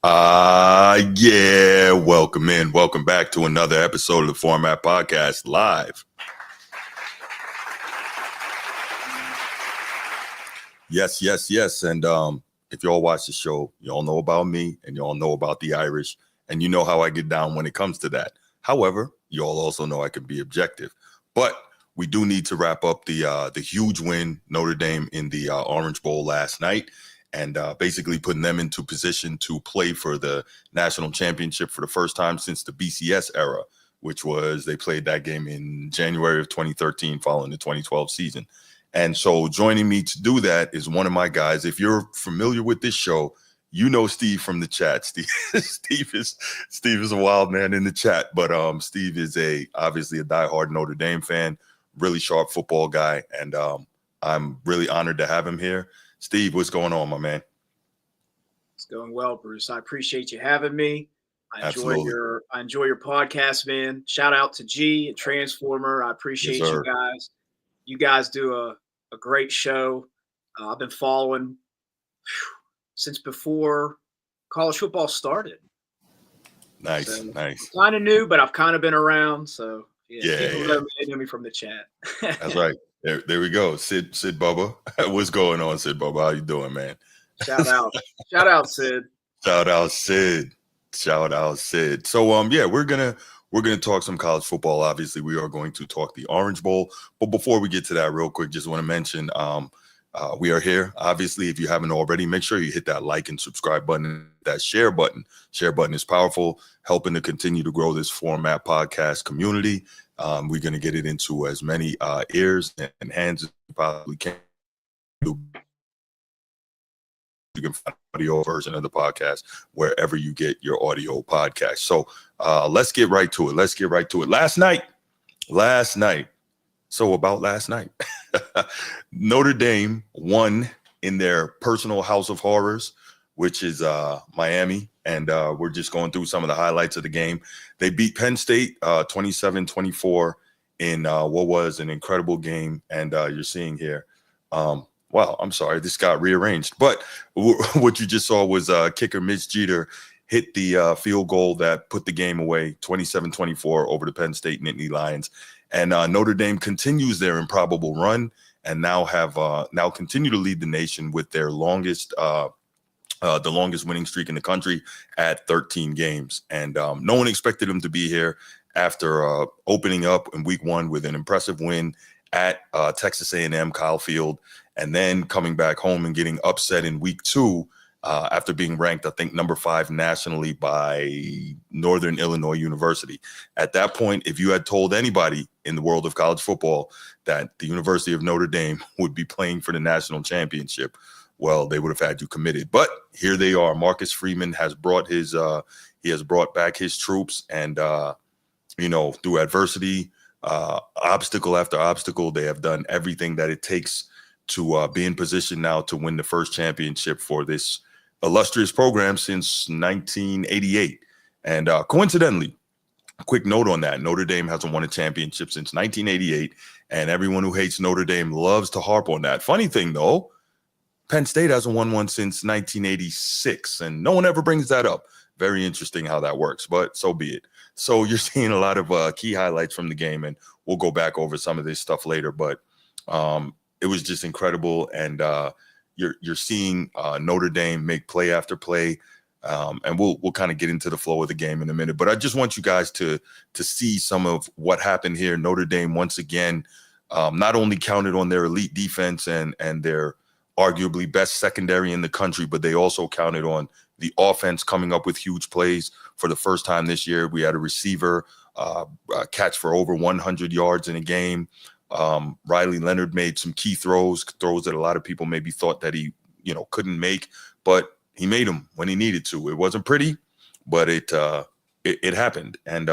Yeah, welcome in. Welcome back to another episode of the Format Podcast live. Yes. And if y'all watch the show, y'all know about me and y'all know about the Irish, and you know how I get down when it comes to that. However, y'all also know I can be objective. But we do need to wrap up the huge win Notre Dame in the Orange Bowl last night, and basically putting them into position to play for the national championship for the first time since the BCS era, which was they played that game in January of 2013 following the 2012 season. And so joining me to do that is one of my guys. If you're familiar with this show, you know Steve from the chat. Steve is a wild man in the chat, but Steve is obviously a diehard Notre Dame fan, really sharp football guy, and I'm really honored to have him here. Steve, what's going on, my man? It's going well, Bruce. I appreciate you having me. I enjoy Absolutely. your podcast, man. Shout out to G and Transformer. I appreciate Yes, you guys. You guys do a great show. I've been following since before college football started. Nice. Kind of new, but I've kind of been around. So yeah. People know me from the chat. That's right. There we go. Sid Bubba. What's going on, Sid Bubba? How you doing, man? Shout out, Sid. Shout out, Sid. So we're gonna talk some college football. Obviously, we are going to talk the Orange Bowl. But before we get to that, real quick, just want to mention we are here. Obviously, if you haven't already, make sure you hit that like and subscribe button, that share button. Share button is powerful, helping to continue to grow this Format Podcast community. We're going to get it into as many ears and hands as we possibly can. You can find the audio version of the podcast wherever you get your audio podcast. So let's get right to it. Last night. So about last night, Notre Dame won in their personal house of horrors, which is Miami. And we're just going through some of the highlights of the game. They beat Penn State 27-24 in what was an incredible game. And you're seeing here. Wow, I'm sorry, this got rearranged. But what you just saw was kicker Mitch Jeter hit the field goal that put the game away, 27-24 over the Penn State Nittany Lions. And Notre Dame continues their improbable run and now continue to lead the nation with their longest winning streak in the country at 13 games. And no one expected them to be here after opening up in week one with an impressive win at Texas A&M Kyle Field, and then coming back home and getting upset in week two after being ranked, I think, number 5 nationally by Northern Illinois University. At that point, if you had told anybody in the world of college football that the University of Notre Dame would be playing for the national championship, well, they would have had you committed. But here they are. Marcus Freeman has brought back his troops, and through adversity, obstacle after obstacle, they have done everything that it takes to be in position now to win the first championship for this illustrious program since 1988. And coincidentally, a quick note on that, Notre Dame hasn't won a championship since 1988, and everyone who hates Notre Dame loves to harp on that. Funny thing, though, Penn State hasn't won one since 1986, and no one ever brings that up. Very interesting how that works, but so be it. So you're seeing a lot of key highlights from the game, and we'll go back over some of this stuff later. But it was just incredible, and you're seeing Notre Dame make play after play, and we'll kind of get into the flow of the game in a minute. But I just want you guys to see some of what happened here. Notre Dame once again not only counted on their elite defense and their arguably best secondary in the country, but they also counted on the offense coming up with huge plays. For the first time this year, we had a receiver catch for over 100 yards in a game. Riley Leonard made some key throws that a lot of people maybe thought that he, couldn't make, but he made them when he needed to. It wasn't pretty, but it happened. And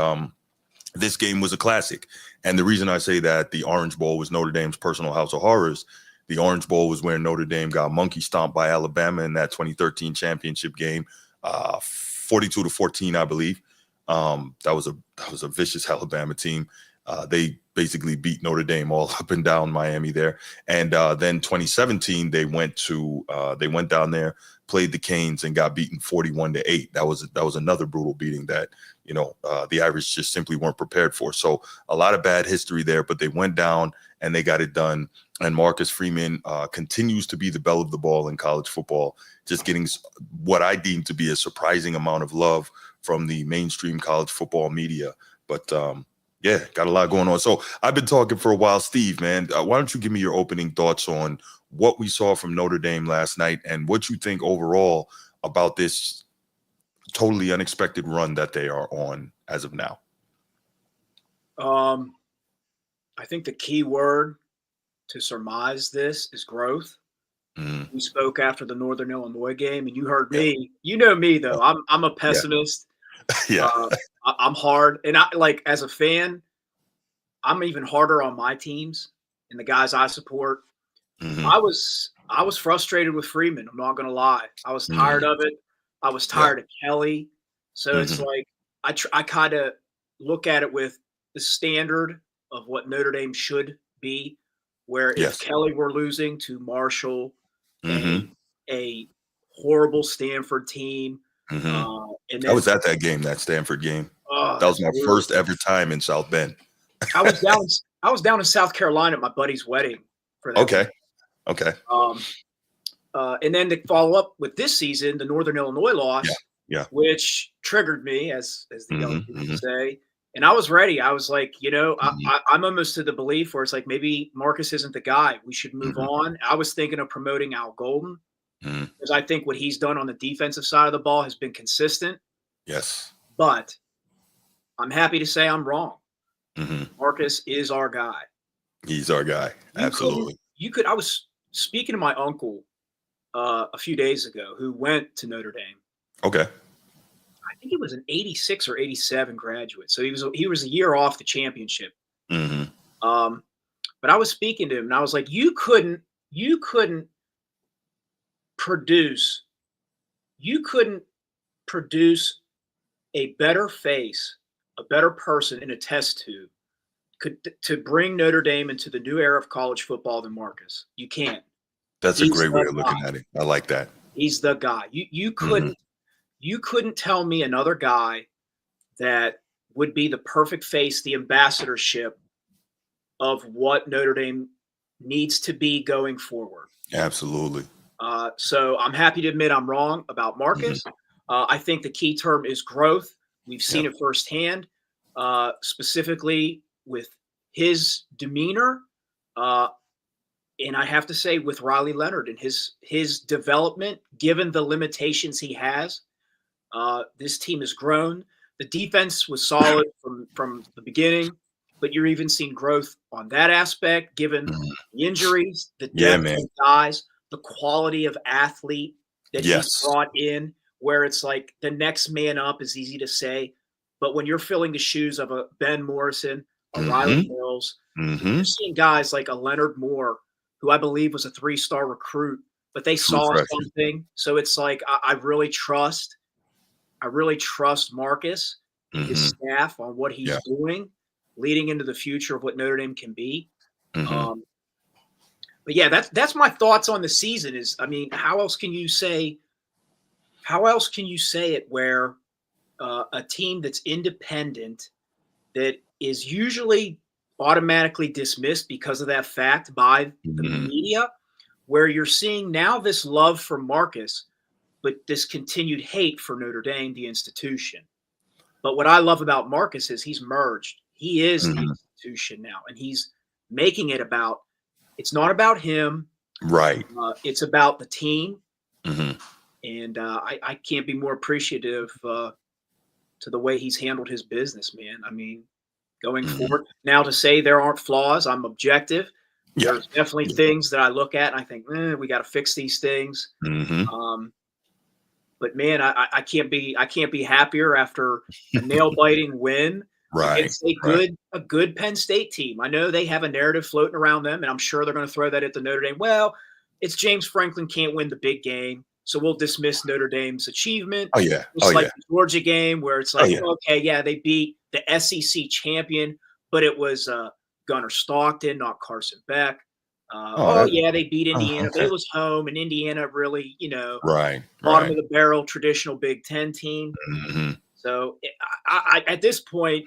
this game was a classic. And the reason I say that the Orange Bowl was Notre Dame's personal house of horrors, the Orange Bowl was where Notre Dame got monkey stomped by Alabama in that 2013 championship game, 42-14, I believe. That was a vicious Alabama team. They basically beat Notre Dame all up and down Miami there. And then 2017, they went down there, played the Canes, and got beaten 41-8. That was another brutal beating that the Irish just simply weren't prepared for. So a lot of bad history there, but they went down and they got it done. And Marcus Freeman continues to be the belle of the ball in college football, just getting what I deem to be a surprising amount of love from the mainstream college football media. But yeah, got a lot going on. So I've been talking for a while. Steve, man, why don't you give me your opening thoughts on what we saw from Notre Dame last night and what you think overall about this totally unexpected run that they are on as of now? I think the key word to surmise this is growth. We spoke after the Northern Illinois game, and you heard me. You know me, though. I'm a pessimist. Yeah. I'm hard, and as a fan, I'm even harder on my teams and the guys I support. I was frustrated with Freeman. I'm not going to lie. I was tired of it. I was tired of Kelly. So it's like I kind of look at it with the standard of what Notre Dame should be, where if Kelly were losing to Marshall, a horrible Stanford team, and then I was at that game, that Stanford game. That was my first ever time in South Bend. I was down in South Carolina at my buddy's wedding for that. Okay. And then to follow up with this season, the Northern Illinois loss, which triggered me, as the young people say. And I was ready. I was like, I'm almost to the belief where it's like maybe Marcus isn't the guy. We should move on. I was thinking of promoting Al Golden because I think what he's done on the defensive side of the ball has been consistent. Yes. But I'm happy to say I'm wrong. Marcus is our guy. He's our guy. Absolutely. I was speaking to my uncle a few days ago who went to Notre Dame. Okay. I think he was an 86 or 87 graduate. So he was a year off the championship. But I was speaking to him and I was like, you couldn't produce a better face, a better person in a test tube to bring Notre Dame into the new era of college football than Marcus. You can't. That's a great way of looking at it. I like that. He's the guy. You couldn't tell me another guy that would be the perfect face, the ambassadorship of what Notre Dame needs to be going forward. Absolutely. So I'm happy to admit I'm wrong about Marcus. I think the key term is growth. We've seen it firsthand, specifically with his demeanor. And I have to say with Riley Leonard and his development, given the limitations he has, this team has grown. The defense was solid from the beginning, but you're even seeing growth on that aspect, given the injuries, the depth of guys, the quality of athlete that he's brought in, where it's like the next man up is easy to say. But when you're filling the shoes of a Ben Morrison, a Riley Mills, you're seeing guys like a Leonard Moore, who I believe was a 3-star recruit, but they saw something. So it's like I really trust Marcus and his staff on what he's doing, leading into the future of what Notre Dame can be. But yeah, that's my thoughts on the season. How else can you say it where a team that's independent, that is usually automatically dismissed because of that fact by the media, where you're seeing now this love for Marcus, but this continued hate for Notre Dame, the institution. But what I love about Marcus is he's merged. He is the institution now, and he's making it about, it's not about him. Right. It's about the team. And I can't be more appreciative to the way he's handled his business, man. Going forward. Now, to say there aren't flaws, I'm objective. There's definitely things that I look at and I think, we got to fix these things. But man, I can't be happier after a nail-biting win against a good Penn State team. I know they have a narrative floating around them, and I'm sure they're going to throw that at the Notre Dame. Well, it's James Franklin can't win the big game, so we'll dismiss Notre Dame's achievement. The Georgia game, where it's like, they beat the SEC champion but it was Gunnar Stockton, not Carson Beck. Oh, that, Yeah, they beat oh, Indiana, but okay. it was home, and Indiana really, Right, bottom right. of the barrel, traditional Big Ten team. Hmm. So at this point,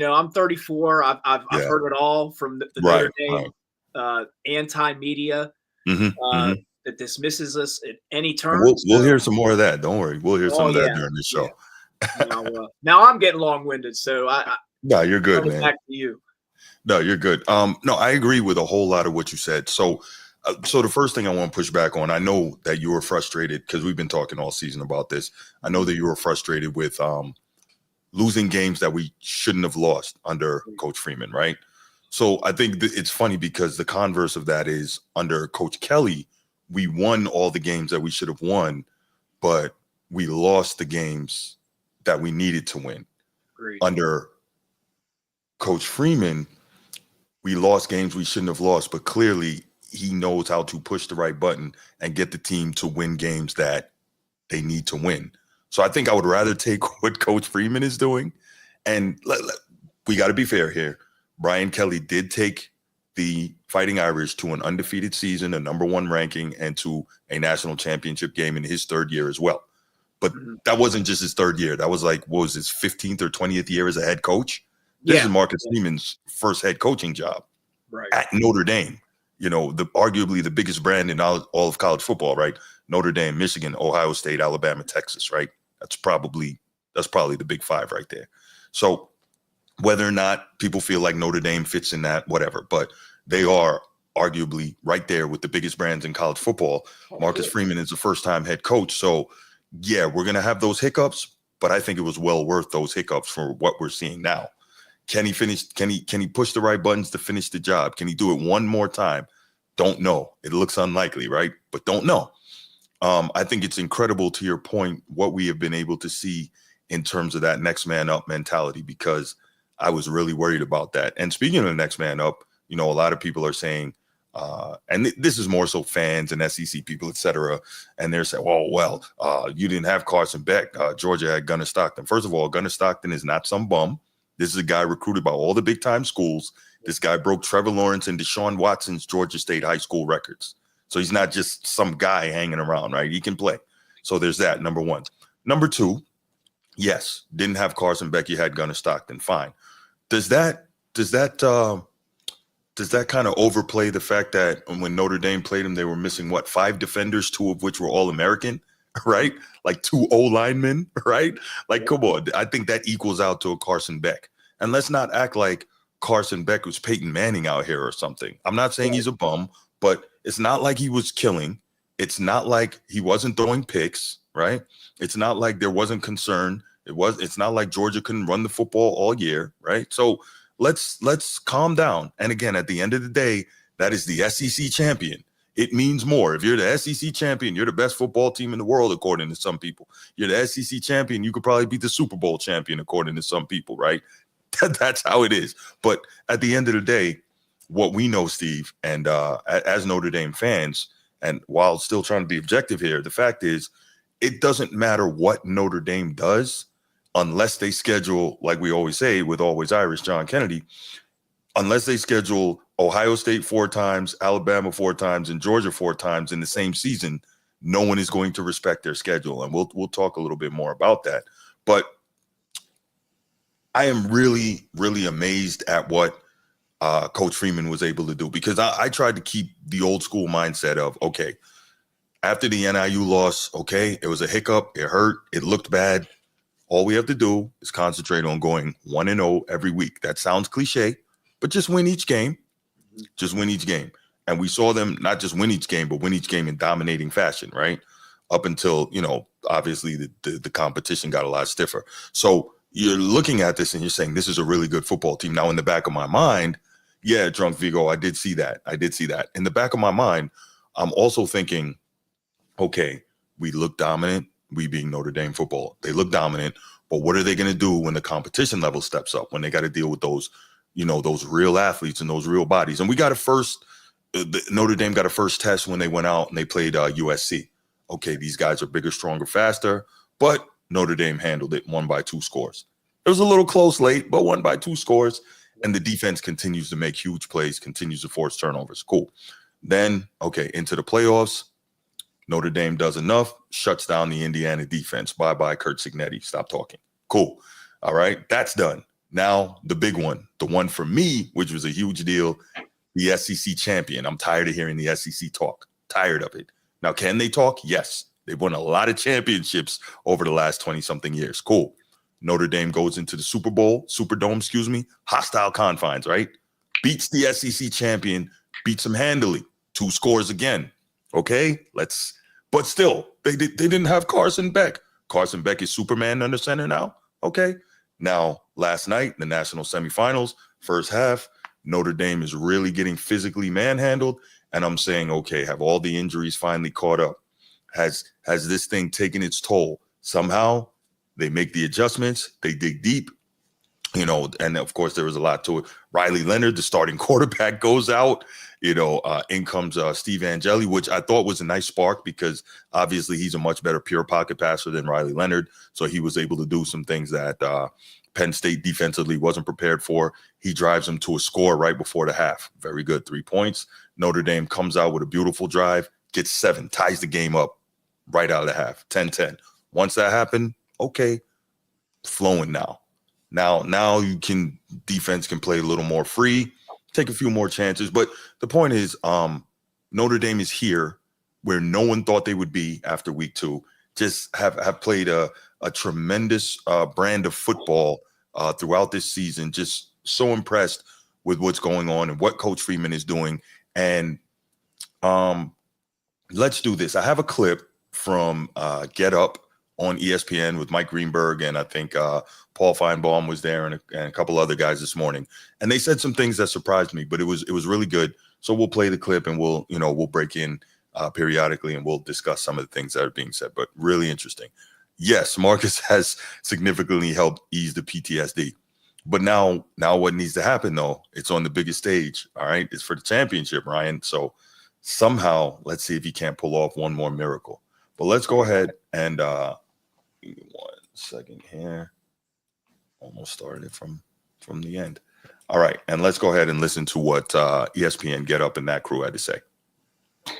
I'm 34. I've Yeah, heard it all from the right, Notre Dame right. anti-media Hmm. uh, Hmm. that dismisses us at any And turn. we'll So, hear some more of that. Don't worry, we'll hear some oh of that yeah, during the yeah. show. Now I'm getting long-winded, so I No, you're good, turn it man. back to you. No, you're good. No, I agree with a whole lot of what you said. So the first thing I want to push back on, I know that you were frustrated because we've been talking all season about this. I know Mhm. that you were frustrated with losing games that we shouldn't have lost under Coach Freeman, right? So I think it's funny because the converse of that is under Coach Kelly, we won all the games that we should have won, but we lost the games that we needed to win. Agreed. Under Coach Freeman, we lost games we shouldn't have lost, but clearly he knows how to push the right button and get the team to win games that they need to win. So I think I would rather take what Coach Freeman is doing. And we got to be fair here. Brian Kelly did take the Fighting Irish to an undefeated season, a #1 ranking, and to a national championship game in his third year as well. But Mhm. that wasn't just his third year. That was like, what was his 15th or 20th year as a head coach? This is Yeah, Marcus Freeman's first head coaching job right. at Notre Dame. Arguably the biggest brand in all of college football, right? Notre Dame, Michigan, Ohio State, Alabama, Texas, right? That's probably the big five right there. So whether or not people feel like Notre Dame fits in that, whatever, but they are arguably right there with the biggest brands in college football. Marcus Freeman is the first-time head coach. So yeah, we're going to have those hiccups, but I think it was well worth those hiccups for what we're seeing now. Can he finish? Can he push the right buttons to finish the job? Can he do it one more time? Don't know. It looks unlikely, right? But don't know. I think it's incredible, to your point, what we have been able to see in terms of that next man up mentality, because I was really worried about that. And speaking of the next man up, a lot of people are saying, this is more so fans and SEC people, et cetera, and they're saying, you didn't have Carson Beck. Georgia had Gunnar Stockton. First of all, Gunnar Stockton is not some bum. This is a guy recruited by all the big time schools. This guy broke Trevor Lawrence and Deshaun Watson's Georgia State high school records. So he's not just some guy hanging around, right? He can play. So there's that, number one. Number two, yes, didn't have Carson Beck. You had Gunnar Stockton. Fine. Does that kind of overplay the fact that when Notre Dame played him, they were missing 5 defenders, 2 of which were All-American, right? Like 2 O-linemen, right? Like, come on. I think that equals out to a Carson Beck. And let's not act like Carson Beck was Peyton Manning out here or something. I'm not saying he's a bum, but it's not like he was killing. It's not like he wasn't throwing picks, right? It's not like there wasn't concern. It's not like Georgia couldn't run the football all year, right? So let's calm down. And again, at the end of the day, that is the SEC champion. It means more. If you're the SEC champion, you're the best football team in the world, according to some people. You're the SEC champion, you could probably beat the Super Bowl champion, according to some people, right? That's how it is. But at the end of the day, what we know, Steve, and as Notre Dame fans, and while still trying to be objective here, the fact is, it doesn't matter what Notre Dame does unless they schedule, like we always say with Always Irish, John Kennedy, unless they schedule Ohio State 4 times, Alabama 4 times, and Georgia 4 times in the same season, no one is going to respect their schedule. And we'll talk a little bit more about that. But I am really, really amazed at what Coach Freeman was able to do, because I tried to keep the old school mindset of, okay, after the NIU loss, okay, it was a hiccup. It hurt. It looked bad. All we have to do is concentrate on going 1-0 every week. That sounds cliche, but just win each game. Just win each game. And we saw them not just win each game, but win each game in dominating fashion, right? Up until, obviously the competition got a lot stiffer. So you're looking at this and you're saying, this is a really good football team. Now, in the back of my mind, yeah, Drunk Vigo, I did see that. In the back of my mind, I'm also thinking, okay, we look dominant, we being Notre Dame football. They look dominant, but what are they going to do when the competition level steps up, when they got to deal with those, those real athletes and those real bodies? And we got Notre Dame got a first test when they went out and they played USC. Okay, these guys are bigger, stronger, faster, but Notre Dame handled it, won by 2 scores. It was a little close late, but won by 2 scores. and the defense continues to make huge plays, continues to force turnovers. Cool. Then, okay, into the playoffs, Notre Dame does enough, shuts down the Indiana defense. Bye-bye, Kurt Signetti. Stop talking. Cool. All right, that's done. Now, the big one, the one for me, which was a huge deal, the SEC champion. I'm tired of hearing the SEC talk. Tired of it. Now, can they talk? Yes. They've won a lot of championships over the last 20-something years. Cool. Notre Dame goes into the Superdome, hostile confines, right? Beats the SEC champion, beats them handily. 2 scores again. Okay, but still, they didn't have Carson Beck. Carson Beck is Superman under center now. Okay. Now, last night, the national semifinals, first half, Notre Dame is really getting physically manhandled. And I'm saying, okay, have all the injuries finally caught up? Has this thing taken its toll? Somehow they make the adjustments, they dig deep, and of course there was a lot to it. Riley Leonard, the starting quarterback, goes out. In comes Steve Angeli, which I thought was a nice spark because obviously he's a much better pure pocket passer than Riley Leonard. So he was able to do some things that Penn State defensively wasn't prepared for. He drives them to a score right before the half. Very good, 3 points. Notre Dame comes out with a beautiful drive, gets 7, ties the game up right out of the half, 10-10. Once that happened, okay, flowing now. Now defense can play a little more free, take a few more chances. But the point is, Notre Dame is here where no one thought they would be after week 2. Just have played a tremendous brand of football throughout this season. Just so impressed with what's going on and what Coach Freeman is doing. And let's do this. I have a clip from Get Up on ESPN with Mike Greenberg, and I think Paul Feinbaum was there, and a couple other guys this morning. And they said some things that surprised me, but it was really good. So we'll play the clip and we'll break in periodically and we'll discuss some of the things that are being said, but really interesting. Yes, Marcus has significantly helped ease the PTSD. But now what needs to happen, though, it's on the biggest stage, all right? It's for the championship, Ryan. So somehow, let's see if he can't pull off one more miracle. But let's go ahead and give me 1 second here. Almost started it from the end. All right, and let's go ahead and listen to what ESPN Get Up and that crew had to say.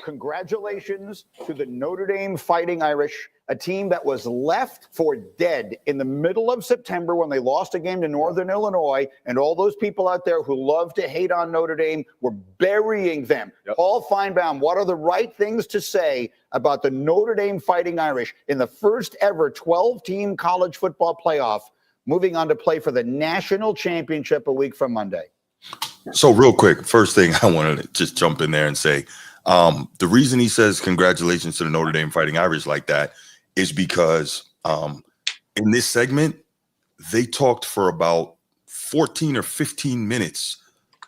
Congratulations to the Notre Dame Fighting Irish, a team that was left for dead in the middle of September when they lost a game to Northern Illinois, and all those people out there who love to hate on Notre Dame were burying them. Yep. Paul Feinbaum, what are the right things to say about the Notre Dame Fighting Irish in the first ever 12-team college football playoff, moving on to play for the national championship a week from Monday? So real quick, first thing I wanted to just jump in there and say, the reason he says congratulations to the Notre Dame Fighting Irish like that is because in this segment, they talked for about 14 or 15 minutes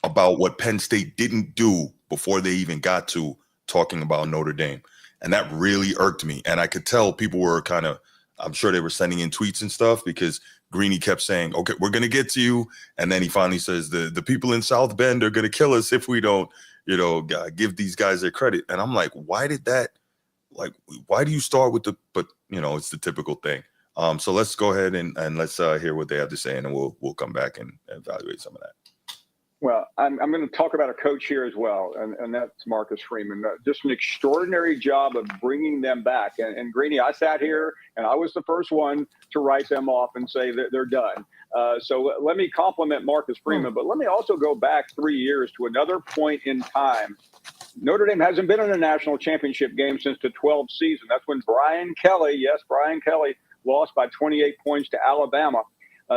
about what Penn State didn't do before they even got to talking about Notre Dame. And that really irked me. And I could tell people were I'm sure they were sending in tweets and stuff because Greeny kept saying, okay, we're going to get to you. And then he finally says the people in South Bend are going to kill us if we don't, give these guys their credit. And I'm like, why do you start with but it's the typical thing. So let's go ahead and let's hear what they have to say, and then we'll come back and evaluate some of that. Well, I'm going to talk about a coach here as well, and that's Marcus Freeman. Just an extraordinary job of bringing them back. And Greeny, I sat here, and I was the first one to write them off and say that they're done. So let me compliment Marcus Freeman, but let me also go back 3 years to another point in time. Notre Dame hasn't been in a national championship game since the 12th season. That's when Brian Kelly, lost by 28 points to Alabama.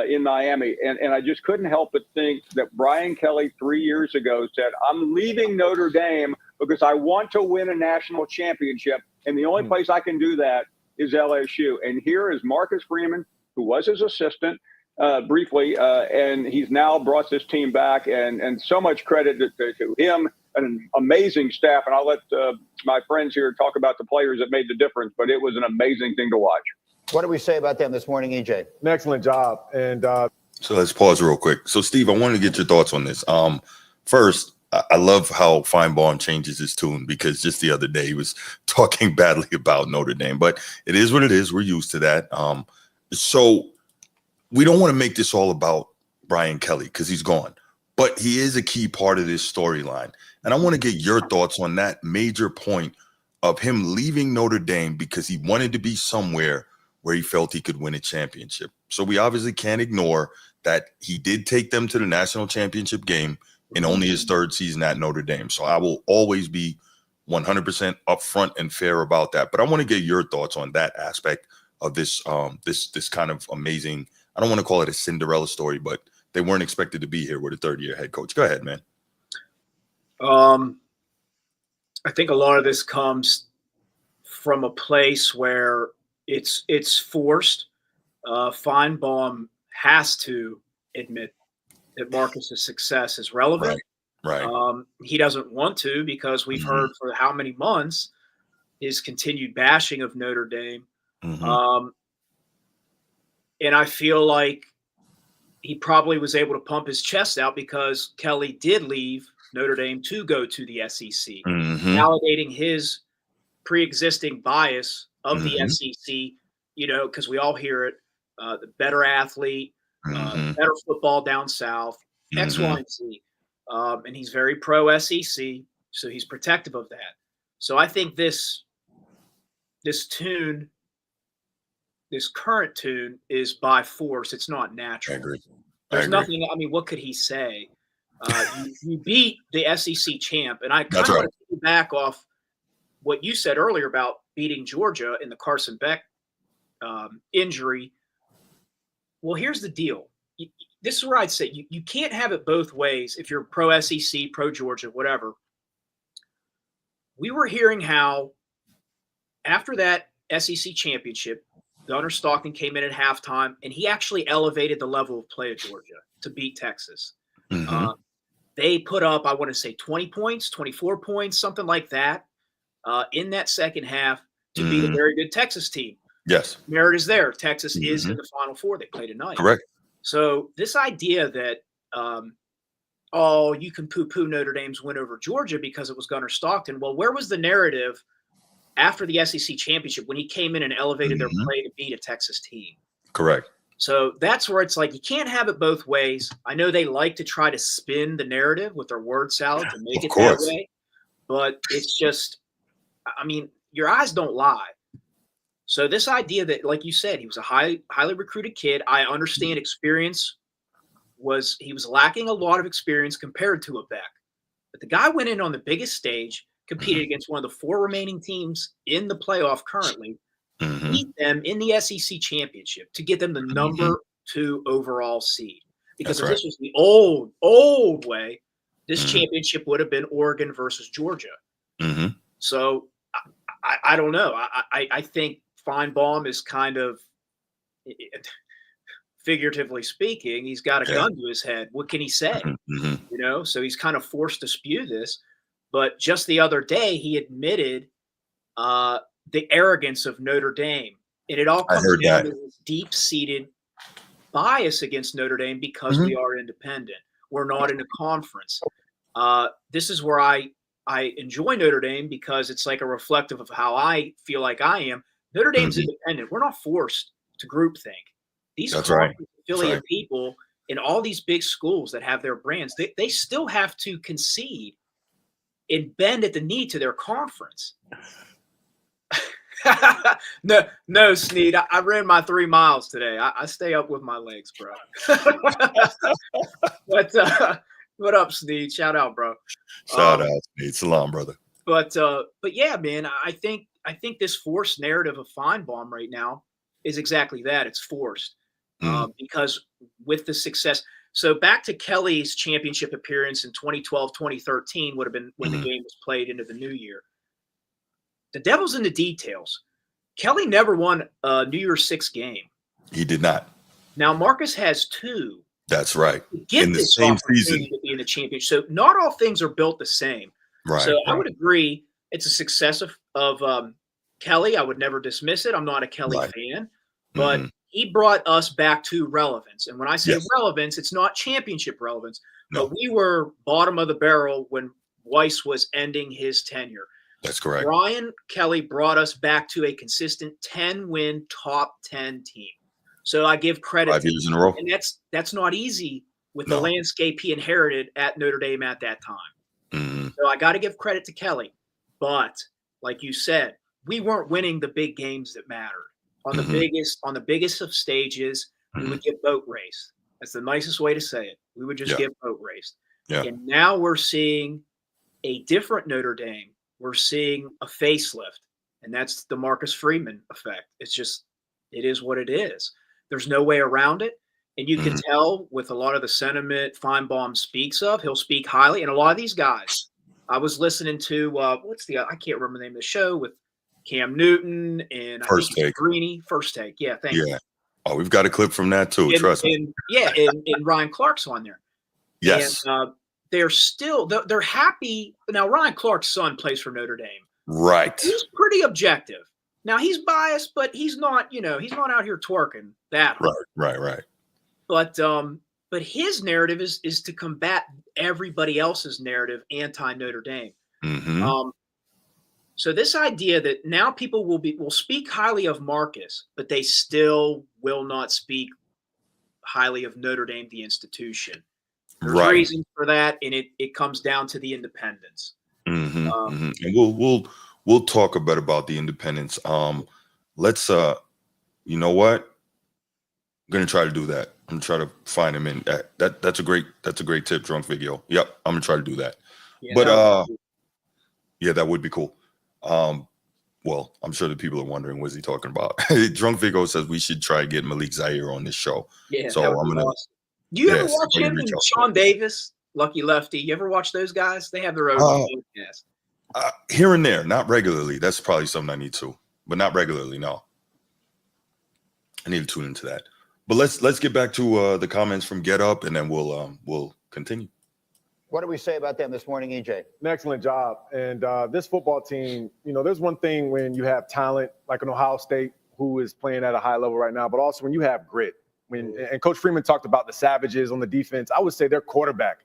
In Miami. And I just couldn't help but think that Brian Kelly 3 years ago said, I'm leaving Notre Dame because I want to win a national championship. And the only place I can do that is LSU. And here is Marcus Freeman, who was his assistant briefly, and he's now brought this team back. And so much credit to him, an amazing staff. And I'll let my friends here talk about the players that made the difference. But it was an amazing thing to watch. What did we say about them this morning, EJ? An excellent job. And so let's pause real quick. So, Steve, I wanted to get your thoughts on this. First, I love how Feinbaum changes his tune because just the other day he was talking badly about Notre Dame. But it is what it is. We're used to that. So we don't want to make this all about Brian Kelly because he's gone. but he is a key part of this storyline. And I want to get your thoughts on that major point of him leaving Notre Dame because he wanted to be somewhere where he felt he could win a championship. So we obviously can't ignore that he did take them to the national championship game in only his third season at Notre Dame. So I will always be 100% upfront and fair about that. But I want to get your thoughts on that aspect of this this kind of amazing, I don't want to call it a Cinderella story, but they weren't expected to be here with a third-year head coach. Go ahead, man. I think a lot of this comes from a place where it's forced. Feinbaum has to admit that Marcus's success is relevant. Right. He doesn't want to because we've heard for how many months his continued bashing of Notre Dame. And I feel like he probably was able to pump his chest out because Kelly did leave Notre Dame to go to the SEC, validating his pre-existing bias of the SEC, you know, because we all hear it, the better athlete, better football down south, X, Y, and Z. And he's very pro-SEC, so he's protective of that. So I think this tune, this current tune, is by force. It's not natural. I agree. There's nothing. I mean, what could he say? You beat the SEC champ, and I kind of want to back off what you said earlier about beating Georgia in the Carson Beck injury. Well, here's the deal. This is where I'd say you can't have it both ways if you're pro SEC, pro Georgia, whatever. We were hearing how after that SEC championship, Gunnar Stockton came in at halftime, and he actually elevated the level of play of Georgia to beat Texas. They put up, I want to say, 20 points, 24 points, something like that, in that second half to beat a very good Texas team. Yes. Merit is there. Texas is in the Final Four. They play tonight. Correct. So this idea that, you can poo-poo Notre Dame's win over Georgia because it was Gunnar Stockton. Well, where was the narrative after the SEC championship when he came in and elevated their play to beat a Texas team? Correct. So that's where it's like you can't have it both ways. I know they like to try to spin the narrative with their word salad to make it that way, but it's just, I mean, your eyes don't lie. So this idea that, like you said, he was a highly recruited kid. I understand experience he was lacking a lot of experience compared to a Beck. But the guy went in on the biggest stage, competed against one of the four remaining temes in the playoff currently, beat them in the SEC championship to get them the number 2 overall seed. Because if this was the old way, this championship would have been Oregon versus Georgia. So I don't know. I think Feinbaum is kind of, figuratively speaking, he's got a gun to his head. What can he say? You know, so he's kind of forced to spew this. But just the other day, he admitted the arrogance of Notre Dame. And it all comes down to this deep-seated bias against Notre Dame because we are independent. We're not in a conference. This is where I enjoy Notre Dame because it's like a reflective of how I feel like I am. Notre Dame's independent. We're not forced to groupthink. These affiliate people in all these big schools that have their brands, they still have to concede and bend at the knee to their conference. No, Sneed. I ran my 3 miles today. I stay up with my legs, bro. What up, Sneed? Shout out, bro. Shout out, Sneed. Salam, brother. But yeah, man, I think this forced narrative of Feinbaum right now is exactly that. It's forced because with the success. So back to Kelly's championship appearance in 2012, 2013 would have been when the game was played into the new year. The devil's in the details. Kelly never won a New Year's Six game. He did not. Now Marcus has 2. That's right. In the same season to be in the championship. So not all things are built the same. Right. So I would agree it's a success of Kelly. I would never dismiss it. I'm not a Kelly fan, but he brought us back to relevance. And when I say relevance, it's not championship relevance, but we were bottom of the barrel when Weiss was ending his tenure. That's correct. Brian Kelly brought us back to a consistent 10-win top 10 team. So I give credit 5 years in a row. And that's not easy with the landscape he inherited at Notre Dame at that time. Mm-hmm. So I got to give credit to Kelly. But like you said, we weren't winning the big games that mattered. On the biggest of stages, we would get boat raced. That's the nicest way to say it. We would just get boat raced. Yeah. And now we're seeing a different Notre Dame. We're seeing a facelift, and that's the Marcus Freeman effect. It is what it is. There's no way around it. And you can tell with a lot of the sentiment Feinbaum speaks of, he'll speak highly. And a lot of these guys, I was listening to, I can't remember the name of the show with Cam Newton and First I think Take. Greeny. First Take. Yeah, thank you. Oh, we've got a clip from that too. Trust me. And Ryan Clark's on there. Yes. And they're happy. Now, Ryan Clark's son plays for Notre Dame. Right. He's pretty objective. Now, he's biased, but he's not out here twerking that hard. Right. But his narrative is to combat everybody else's narrative anti-Notre Dame. Mm-hmm. So this idea that now people will speak highly of Marcus, but they still will not speak highly of Notre Dame, the institution. There's reasons for that, and it comes down to the independence. Mm-hmm. And we'll talk a bit about the independence. Let's you know what? I'm gonna try to do that. I'm gonna try to find him in that's a great tip, Drunk Video. Yep, I'm gonna try to do that. Yeah, but that would be cool. Well, I'm sure the people are wondering what is he talking about. Drunk Vigo says we should try to get Malik Zaire on this show. Yeah, so I'm gonna. Awesome. Do you ever watch him and Sean Davis, Lucky Lefty? You ever watch those guys? They have their own podcast. Here and there, not regularly. That's probably something I need to, but not regularly. No, I need to tune into that. But let's get back to the comments from Get Up, and then we'll continue. What do we say about them this morning, EJ? An excellent job. And this football team, there's one thing when you have talent like an Ohio State who is playing at a high level right now, but also when you have grit. And Coach Freeman talked about the savages on the defense. I would say their quarterback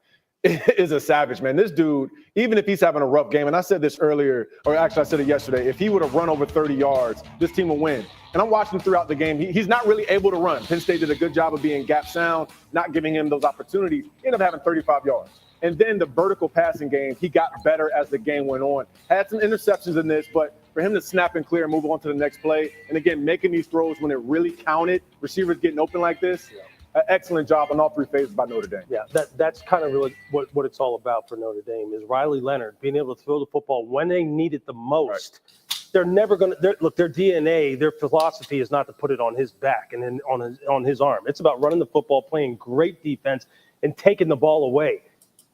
is a savage, man. This dude, even if he's having a rough game, and I said this earlier, or actually I said it yesterday, if he would have run over 30 yards, this team will win. And I'm watching him throughout the game. He's not really able to run. Penn State did a good job of being gap sound, not giving him those opportunities. He ended up having 35 yards. And then the vertical passing game, he got better as the game went on. Had some interceptions in this, but for him to snap and clear and move on to the next play, and again, making these throws when it really counted, receivers getting open like this, excellent job on all three phases by Notre Dame. Yeah, that's kind of really what it's all about for Notre Dame is Riley Leonard being able to throw the football when they need it the most. Right. They're never going to – look, their DNA, their philosophy is not to put it on his back and then on his arm. It's about running the football, playing great defense, and taking the ball away.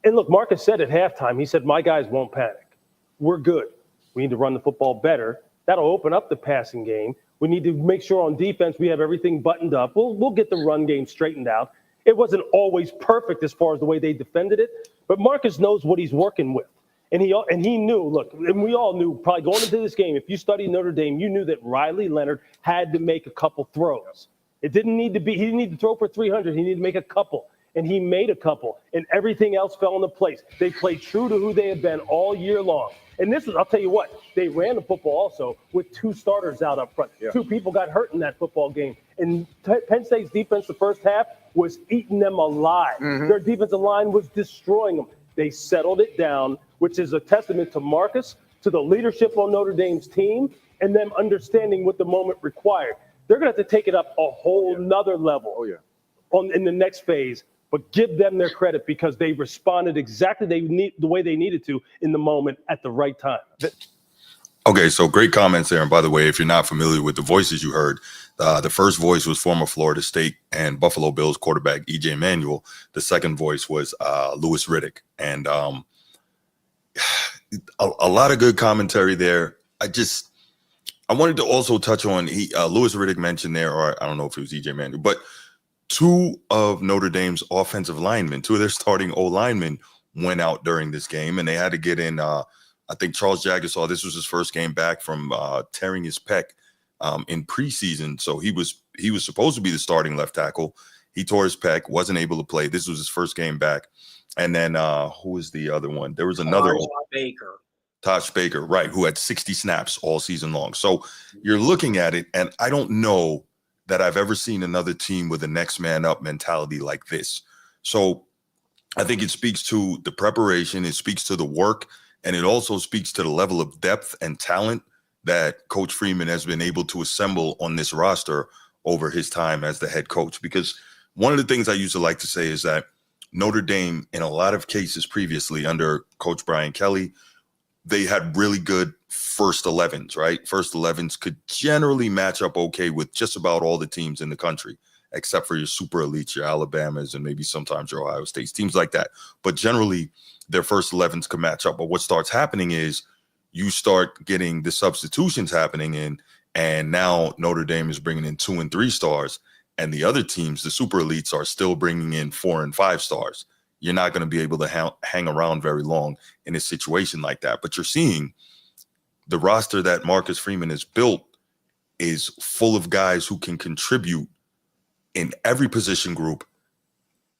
And look, Marcus said at halftime, he said, my guys won't panic. We're good. We need to run the football better. That'll open up the passing game. We need to make sure on defense we have everything buttoned up. We'll get the run game straightened out. It wasn't always perfect as far as the way they defended it, but Marcus knows what he's working with. And he knew, look, and we all knew probably going into this game, if you studied Notre Dame, you knew that Riley Leonard had to make a couple throws. It didn't need to be, he didn't need to throw for 300. He needed to make a couple. And he made a couple, and everything else fell into place. They played true to who they had been all year long. And this is, I'll tell you what, they ran the football also with two starters out up front. Yeah. Two people got hurt in that football game. And Penn State's defense the first half was eating them alive. Mm-hmm. Their defensive line was destroying them. They settled it down, which is a testament to Marcus, to the leadership on Notre Dame's team, and them understanding what the moment required. They're going to have to take it up a whole nother level in the next phase. But give them their credit because they responded exactly the way they needed to in the moment at the right time. Okay, so great comments there. And by the way, if you're not familiar with the voices you heard, the first voice was former Florida State and Buffalo Bills quarterback E.J. Manuel. The second voice was Louis Riddick. And a lot of good commentary there. I wanted to also touch on, Louis Riddick mentioned there, or I don't know if it was E.J. Manuel, but two of Notre Dame's offensive linemen, two of their starting O-linemen went out during this game, and they had to get in. I think Charles Jagusah, this was his first game back from tearing his pec in preseason. So he was supposed to be the starting left tackle. He tore his pec, wasn't able to play. This was his first game back. And then who was the other one? There was another Tosh Baker, right, who had 60 snaps all season long. So you're looking at it, and I don't know that I've ever seen another team with a next man up mentality like this. So I think it speaks to the preparation, it speaks to the work, and it also speaks to the level of depth and talent that Coach Freeman has been able to assemble on this roster over his time as the head coach. Because one of the things I used to like to say is that Notre Dame, in a lot of cases previously under Coach Brian Kelly, they had really good first 11s, right? First 11s could generally match up okay with just about all the teams in the country, except for your super elites, your Alabamas, and maybe sometimes your Ohio States, teams like that. But generally, their first 11s could match up. But what starts happening is you start getting the substitutions happening and now Notre Dame is bringing in 2 and 3 stars, and the other teams, the super elites, are still bringing in 4 and 5 stars. You're not going to be able to hang around very long in a situation like that. But you're seeing the roster that Marcus Freeman has built is full of guys who can contribute in every position group,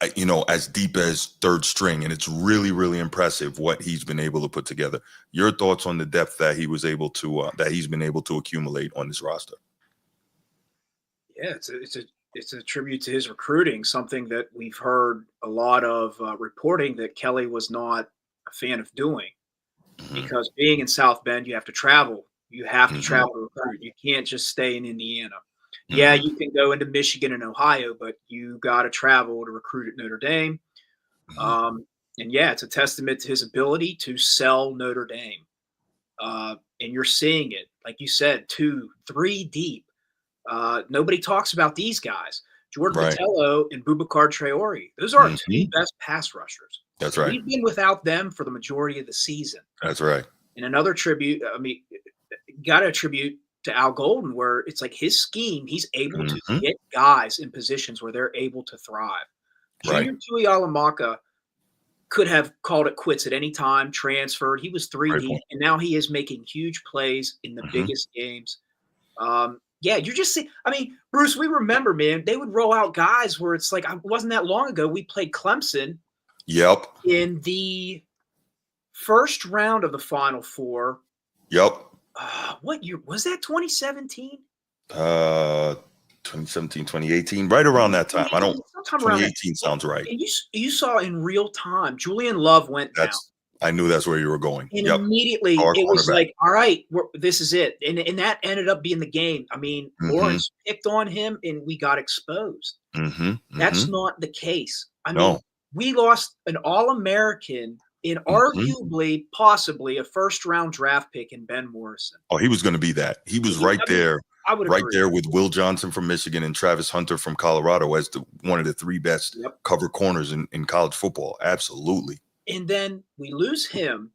as deep as third string. And it's really, really impressive what he's been able to put together. Your thoughts on the depth that he was able to, that he's been able to accumulate on this roster? Yeah, it's a tribute to his recruiting, something that we've heard a lot of reporting that Kelly was not a fan of doing. Because being in South Bend, you have to travel. You have to travel to recruit. You can't just stay in Indiana. Yeah, you can go into Michigan and Ohio, but you got to travel to recruit at Notre Dame. And yeah, it's a testament to his ability to sell Notre Dame. And you're seeing it, like you said, 2, 3 deep. Nobody talks about these guys. Jordan Botelho and Boubacar Traore. Those are our 2 best pass rushers. That's right. We've been without them for the majority of the season. That's right. And another tribute, got to attribute to Al Golden, where it's like his scheme, he's able to get guys in positions where they're able to thrive. Junior Tuihalamaka could have called it quits at any time, transferred. He was 3 deep, and now he is making huge plays in the biggest games. Yeah, you're just seeing – Bruce, we remember, man, they would roll out guys where it's like – it wasn't that long ago we played Clemson. Yep. In the first round of the Final Four. Yep. What year was that? 2017? 2017, 2018, right around that time. 2018 sounds right. And you saw in real time, Julian Love went down. I knew that's where you were going. And immediately it was like, all right, this is it. And that ended up being the game. Lawrence picked on him and we got exposed. That's not the case. No. We lost an All-American in arguably, possibly a first-round draft pick in Ben Morrison. Oh, he was going to be that. He was right there with Will Johnson from Michigan and Travis Hunter from Colorado as one of the 3 best cover corners in college football. Absolutely. And then we lose him.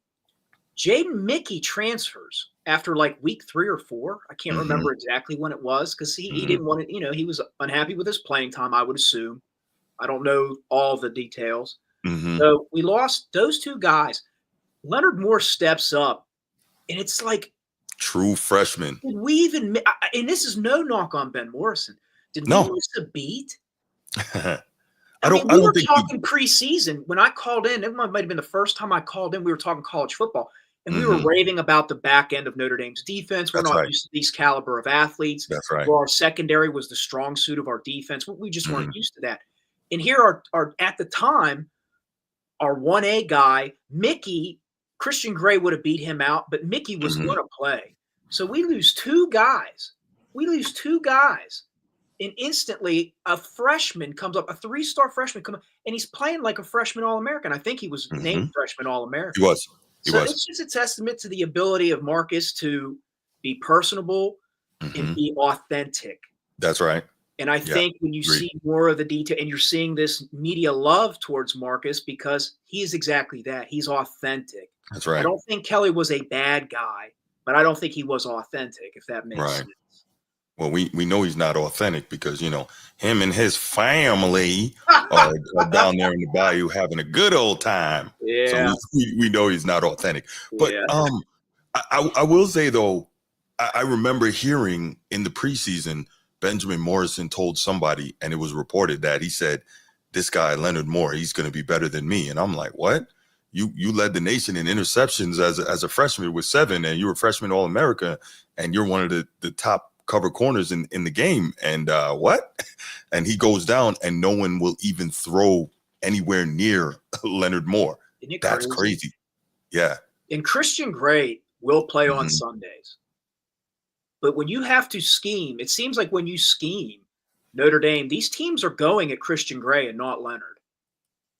Jaden Mickey transfers after like week 3 or 4. I can't remember exactly when it was because he didn't want it. He was unhappy with his playing time, I would assume. I don't know all the details. So we lost those 2 guys. Leonard Moore steps up, and it's like true freshman. Did we even? And this is no knock on Ben Morrison. Did we miss a beat? We were talking preseason when I called in. It might have been the first time I called in. We were talking college football, and we were raving about the back end of Notre Dame's defense. We're not used to these caliber of athletes. That's right. Where our secondary was the strong suit of our defense. We just weren't used to that. And here are at the time, our 1A guy, Mickey, Christian Gray would have beat him out, but Mickey was going to play. So we lose 2 guys. And instantly a freshman comes up, a 3-star freshman comes up, and he's playing like a freshman All-American. I think he was named freshman All-American. He was. It's just a testament to the ability of Marcus to be personable and be authentic. That's right. And I think when you see more of the detail and you're seeing this media love towards Marcus because he is exactly that. He's authentic. That's right. I don't think Kelly was a bad guy, but I don't think he was authentic, if that makes sense. Well, we know he's not authentic because, him and his family are down there in the bayou having a good old time. Yeah. So we know he's not authentic. But I will say, though, I remember hearing in the preseason – Benjamin Morrison told somebody, and it was reported that he said, this guy, Leonard Moore, he's going to be better than me. And I'm like, what? You led the nation in interceptions as a freshman with 7, and you were freshman All-America, and you're one of the top cover corners in the game. And what? And he goes down, and no one will even throw anywhere near Leonard Moore. Isn't it That's crazy. Yeah. And Christian Gray will play on Sundays. But when you have to scheme, it seems like when you scheme Notre Dame, these teams are going at Christian Gray and not Leonard.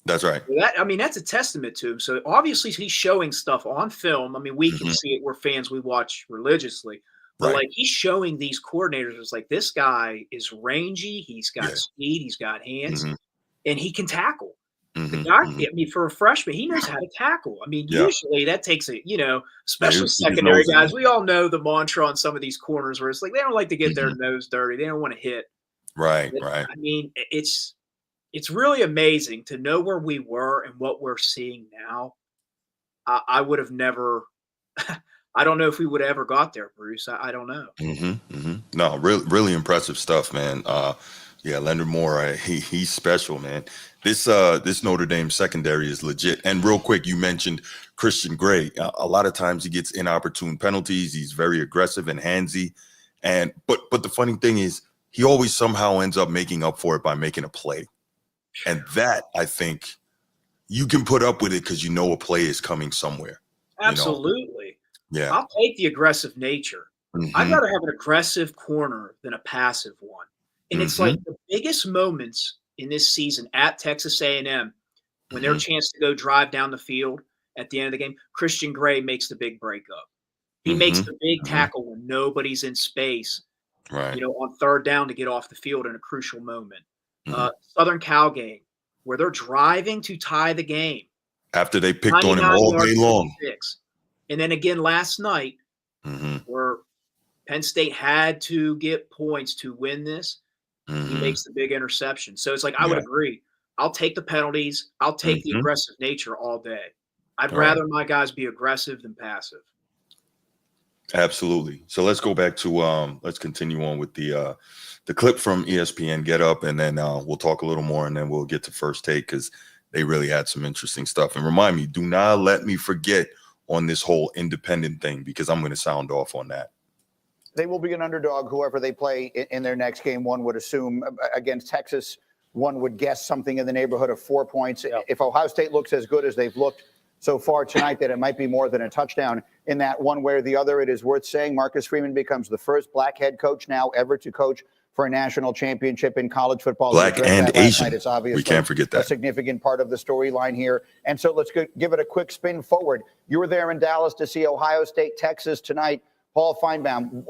That's right. That's a testament to him. So obviously he's showing stuff on film. I mean, we can see it. We're fans. We watch religiously. But like he's showing these coordinators, it's like this guy is rangy. He's got speed. He's got hands, and he can tackle. The guy, I mean, for a freshman, he knows how to tackle. I mean, usually that takes especially secondary guys. We all know the mantra on some of these corners where it's like they don't like to get their nose dirty. They don't want to hit. Right. I mean, it's really amazing to know where we were and what we're seeing now. I would have never. I don't know if we would have ever got there, Bruce. I don't know. No, really impressive stuff, man. Leonard Moore, he's special, man. This Notre Dame secondary is legit. And real quick, you mentioned Christian Gray. A lot of times he gets inopportune penalties. He's very aggressive and handsy. But the funny thing is, he always somehow ends up making up for it by making a play. And that, I think, you can put up with it because you know a play is coming somewhere. Absolutely. Yeah. I'll take the aggressive nature. I'd rather have an aggressive corner than a passive one. And it's like the biggest moments in this season at Texas A&M, when their chance to go drive down the field at the end of the game, Christian Gray makes the big breakup. He makes the big tackle when nobody's in space, on third down to get off the field in a crucial moment. Southern Cal game, where they're driving to tie the game. After they picked on him all day long. And then again last night, where Penn State had to get points to win this, he makes the big interception. So it's like, I would agree. I'll take the penalties. I'll take the aggressive nature all day. I'd rather my guys be aggressive than passive. Absolutely. So let's go back to let's continue on with the clip from ESPN Get Up, and then we'll talk a little more, and then we'll get to First Take because they really had some interesting stuff. And remind me, do not let me forget on this whole independent thing, because I'm going to sound off on that. They will be an underdog, whoever they play in their next game. One would assume against Texas, one would guess something in the neighborhood of 4 points. Yep. If Ohio State looks as good as they've looked so far tonight, that it might be more than a touchdown in that one way or the other. It is worth saying Marcus Freeman becomes the first black head coach now ever to coach for a national championship in college football. Black and Asian. It's obviously we can't forget that. A significant part of the storyline here. And so let's give it a quick spin forward. You were there in Dallas to see Ohio State, Texas tonight. Paul Feinbaum,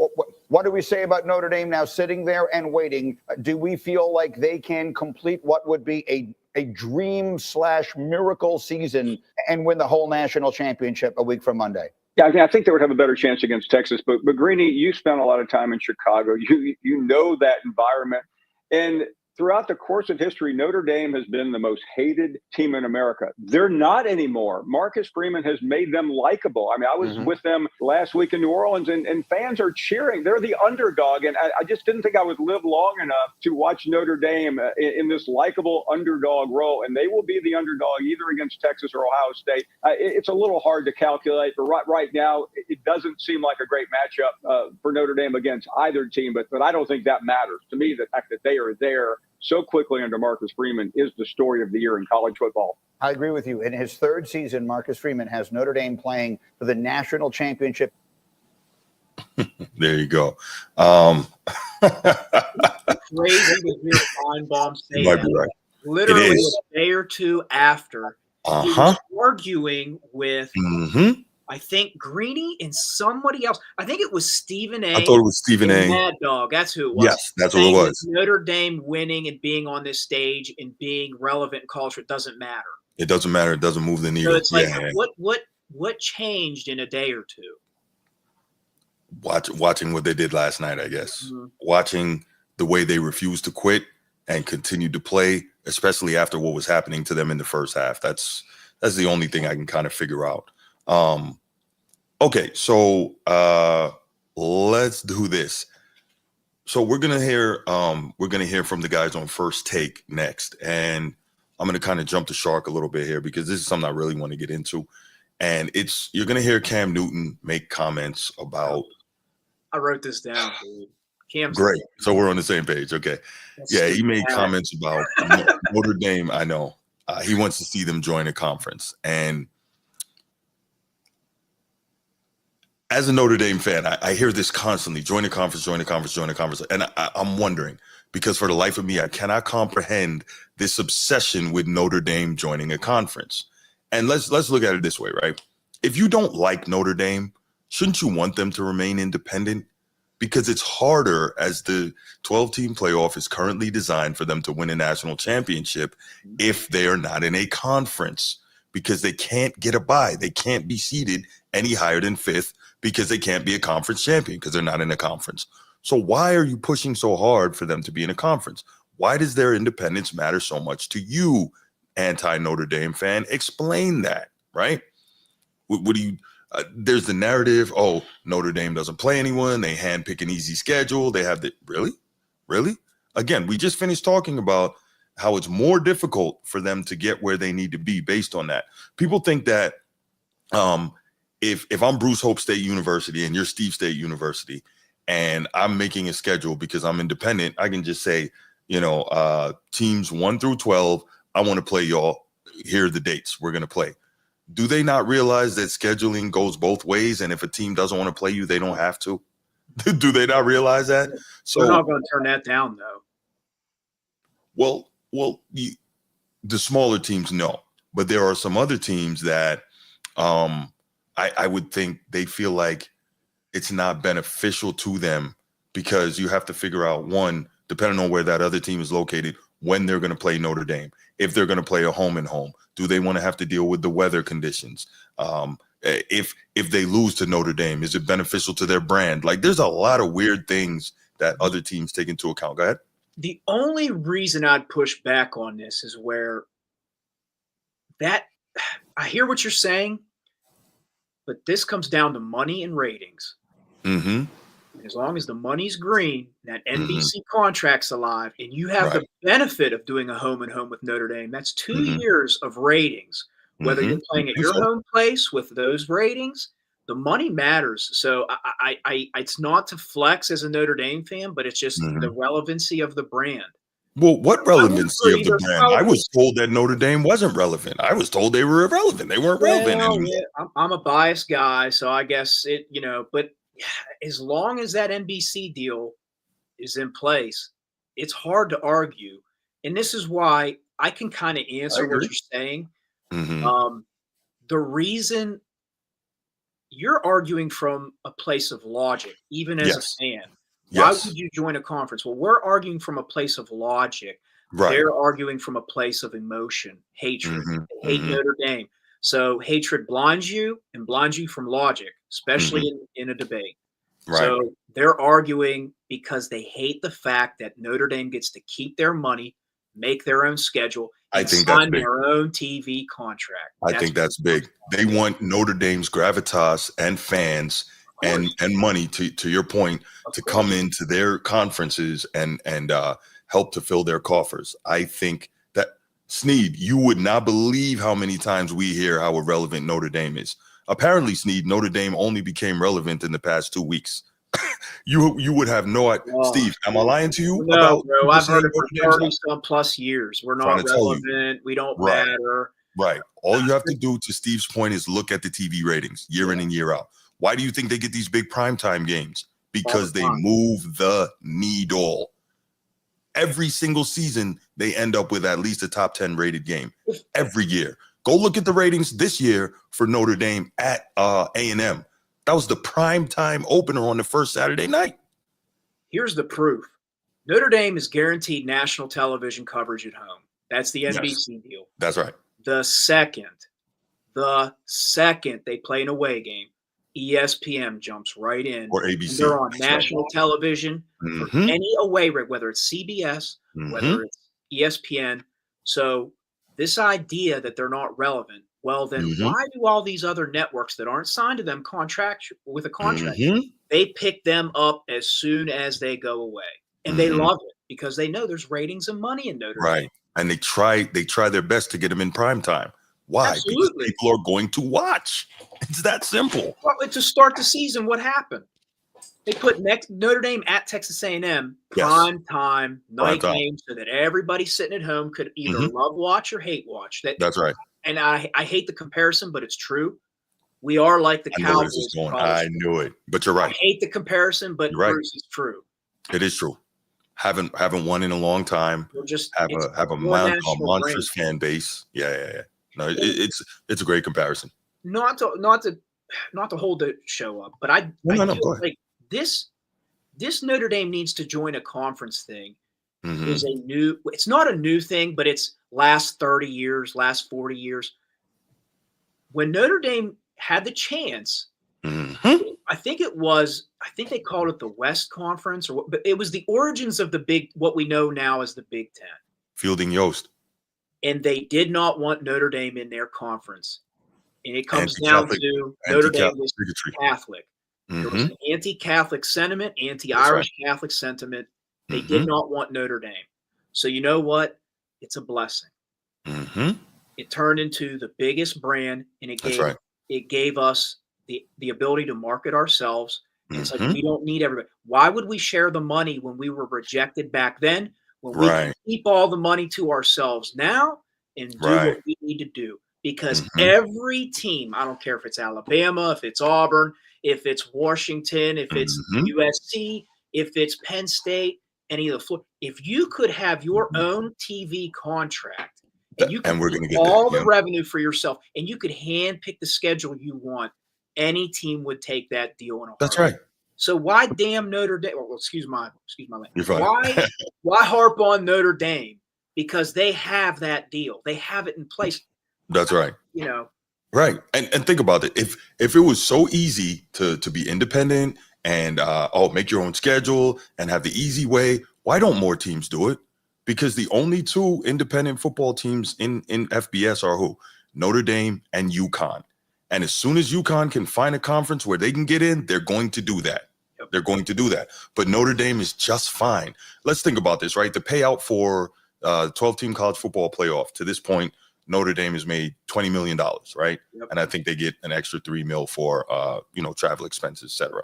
what do we say about Notre Dame now sitting there and waiting? Do we feel like they can complete what would be a dream/miracle season and win the whole national championship a week from Monday? Yeah, I think they would have a better chance against Texas. But Greeny, you spent a lot of time in Chicago. You know that environment. And throughout the course of history, Notre Dame has been the most hated team in America. They're not anymore. Marcus Freeman has made them likable. I mean, I was with them last week in New Orleans, and fans are cheering. They're the underdog, and I just didn't think I would live long enough to watch Notre Dame in this likable underdog role, and they will be the underdog either against Texas or Ohio State. It's a little hard to calculate, but right now, it doesn't seem like a great matchup for Notre Dame against either team, but I don't think that matters. To me, the fact that they are there so quickly under Marcus Freeman is the story of the year in college football. I agree with you. In his third season, Marcus Freeman has Notre Dame playing for the national championship. There you go. Crazy to hear Feinbaum say You might that. be right. Literally a day or two after, he was arguing with, I think, Greeny and somebody else. I think it was Stephen A. I thought it was Stephen A. Mad Dog. That's who it was. Yes, that's what it was. Notre Dame winning and being on this stage and being relevant in culture, it doesn't matter. It doesn't matter. It doesn't move the needle. So it's like, what changed in a day or two? Watching what they did last night, I guess. Watching the way they refused to quit and continued to play, especially after what was happening to them in the first half. That's the only thing I can kind of figure out. Okay, so let's do this. So we're gonna hear from the guys on First Take next, and I'm gonna kind of jump the shark a little bit here because this is something I really want to get into, and you're gonna hear Cam Newton make comments about. I wrote this down, dude. Cam's great. So we're on the same page. Okay. He made comments about Notre Dame. I know. He wants to see them join a conference. And as a Notre Dame fan, I hear this constantly: join a conference, join a conference, join a conference. And I'm wondering, because for the life of me, I cannot comprehend this obsession with Notre Dame joining a conference. And let's look at it this way, right? If you don't like Notre Dame, shouldn't you want them to remain independent? Because it's harder, as the 12-team playoff is currently designed, for them to win a national championship if they are not in a conference, because they can't get a bye. They can't be seeded any higher than 5th because they can't be a conference champion because they're not in a conference. So why are you pushing so hard for them to be in a conference? Why does their independence matter so much to you, anti-Notre Dame fan? Explain that, right? What do you... there's the narrative, oh, Notre Dame doesn't play anyone. They handpick an easy schedule. They have the... Really? Again, we just finished talking about how it's more difficult for them to get where they need to be based on that. People think that if I'm Bruce Hope State University and you're Steve State University and I'm making a schedule because I'm independent, I can just say, teams 1 through 12, I want to play y'all. Here are the dates we're going to play. Do they not realize that scheduling goes both ways? And if a team doesn't want to play you, they don't have to. Do they not realize that? So we're not going to turn that down, though. Well, the smaller teams, no. But there are some other teams that I would think they feel like it's not beneficial to them, because you have to figure out, one, depending on where that other team is located, when they're going to play Notre Dame, if they're going to play a home and home. Do they want to have to deal with the weather conditions? If they lose to Notre Dame, is it beneficial to their brand? Like, there's a lot of weird things that other teams take into account. Go ahead. The only reason I'd push back on this is where that I hear what you're saying, but this comes down to money and ratings. Mm-hmm. And as long as the money's green, that NBC contract's alive, and you have the benefit of doing a home and home with Notre Dame, that's 2 years of ratings. Whether you're playing at your home place with those ratings, the money matters. So I it's not to flex as a Notre Dame fan, but it's just the relevancy of the brand. Well, what relevancy of the brand? I was told that Notre Dame wasn't relevant. I was told they were irrelevant. They weren't relevant anymore. Yeah, I'm a biased guy, so I guess it, but as long as that NBC deal is in place, it's hard to argue. And this is why I can kind of answer what you're saying. The reason you're arguing from a place of logic, even as a fan. Why would you join a conference? Well, we're arguing from a place of logic. Right. They're arguing from a place of emotion, hatred. They hate Notre Dame. So hatred blinds you from logic, especially in a debate. Right. So they're arguing because they hate the fact that Notre Dame gets to keep their money, make their own schedule, and sign their own TV contract. I think that's big. They want Notre Dame's gravitas and fans and money, to your point, to come into their conferences and help to fill their coffers. I think that, Sneed, you would not believe how many times we hear how irrelevant Notre Dame is. Apparently, Sneed, Notre Dame only became relevant in the past 2 weeks. You would have no idea. Steve, am I lying to you? No, bro. I've heard it for 30-some plus years. We're not relevant. We don't matter. Right. All you have to do, to Steve's point, is look at the TV ratings year in and year out. Why do you think they get these big primetime games? Because they move the needle. Every single season, they end up with at least a top 10 rated game every year. Go look at the ratings this year for Notre Dame at A&M. That was the primetime opener on the first Saturday night. Here's the proof. Notre Dame is guaranteed national television coverage at home. That's the NBC deal. That's right. The second they play an away game, ESPN jumps right in. Or ABC. They're on national television for any away rate, whether it's CBS, whether it's ESPN. So this idea that they're not relevant, well, then why do all these other networks that aren't signed to them with a contract, they pick them up as soon as they go away? And they love it because they know there's ratings and money in Notre Dame. Right. And they try their best to get them in prime time. Why? Absolutely. Because people are going to watch. It's that simple. Well, to start the season, what happened? They put Notre Dame at Texas A&M, Yes. prime time, night time. game, so that everybody sitting at home could either love watch or hate watch. That's right. And I hate the comparison, but it's true. We are like the I know where this is Cowboys. going. I knew it, but you're right. I hate the comparison, but You're right. Bruce, it's true. It is true. Haven't won in a long time. We're just have a monstrous fan base. Yeah. No, it's a great comparison. Not to hold the show up, but I No, feel go ahead. like this Notre Dame needs to join a conference thing. Is it's not a new thing, but it's last 30 years, last 40 years. When Notre Dame had the chance, I think they called it the West Conference, but it was the origins of what we know now as the Big Ten. Fielding Yost. And they did not want Notre Dame in their conference. And it comes down to Notre Dame was Catholic. There was an anti-Catholic sentiment, anti-Irish Catholic sentiment. They did not want Notre Dame. So you know what? It's a blessing. It turned into the biggest brand, and it gave us the ability to market ourselves. It's like we don't need everybody. Why would we share the money when we were rejected back then? When we can keep all the money to ourselves now and do what we need to do. Because every team, I don't care if it's Alabama, if it's Auburn, if it's Washington, if it's USC, if it's Penn State, any of the Florida, if you could have your own TV contract and you can get all the revenue for yourself and you could hand pick the schedule you want, any team would take that deal in a heartbeat. That's right. So why damn Notre Dame? Well, excuse my language. You're fine. Why harp on Notre Dame? Because they have that deal. They have it in place. That's right. Right. And think about it. If it was so easy to be independent and make your own schedule and have the easy way, why don't more teams do it? Because the only two independent football teams in FBS are who? Notre Dame and UConn. And as soon as UConn can find a conference where they can get in, they're going to do that. They're going to do that. But Notre Dame is just fine. Let's think about this, right? The payout for 12-team college football playoff to this point, Notre Dame has made $20 million, right? And I think they get an extra $3 million for travel expenses, et cetera.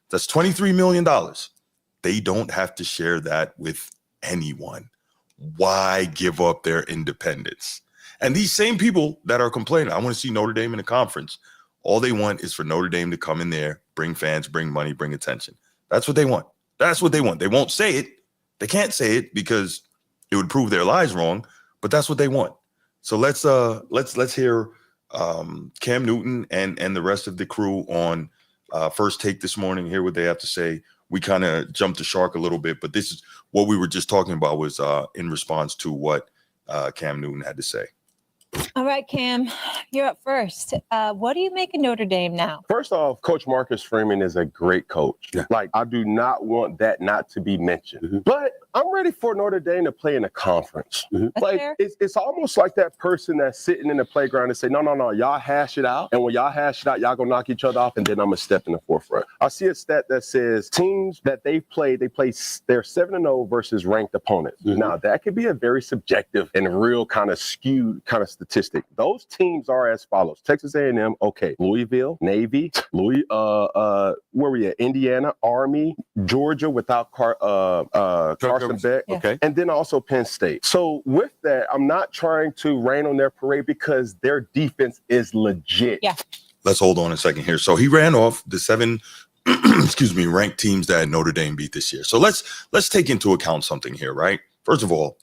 That's $23 million. They don't have to share that with anyone. Why give up their independence? And these same people that are complaining, I want to see Notre Dame in a conference. All they want is for Notre Dame to come in there, bring fans, bring money, bring attention. That's what they want. That's what they want. They won't say it. They can't say it because it would prove their lies wrong, but that's what they want. So let's hear Cam Newton and the rest of the crew on First Take this morning. Hear what they have to say. We kind of jumped the shark a little bit, but this is what we were just talking about was in response to what Cam Newton had to say. All right, Cam, you're up first. What do you make of Notre Dame now? First off, Coach Marcus Freeman is a great coach. Yeah. Like, I do not want that not to be mentioned. But I'm ready for Notre Dame to play in a conference. Like, it's almost like that person that's sitting in the playground and say, no, y'all hash it out. And when y'all hash it out, y'all gonna knock each other off, and then I'm gonna step in the forefront. I see a stat that says teams that they're 7-0 versus ranked opponents. Now, that could be a very subjective and real kind of skewed kind of statistic. Those teams are as follows: Texas A&M, okay, Louisville, Navy, where we at? Indiana, Army, Georgia without Carson Beck, okay, and then also Penn State. So with that, I'm not trying to rain on their parade because their defense is legit. Yeah. Let's hold on a second here. So he ran off the 7 ranked teams that Notre Dame beat this year. So let's take into account something here, right? First of all,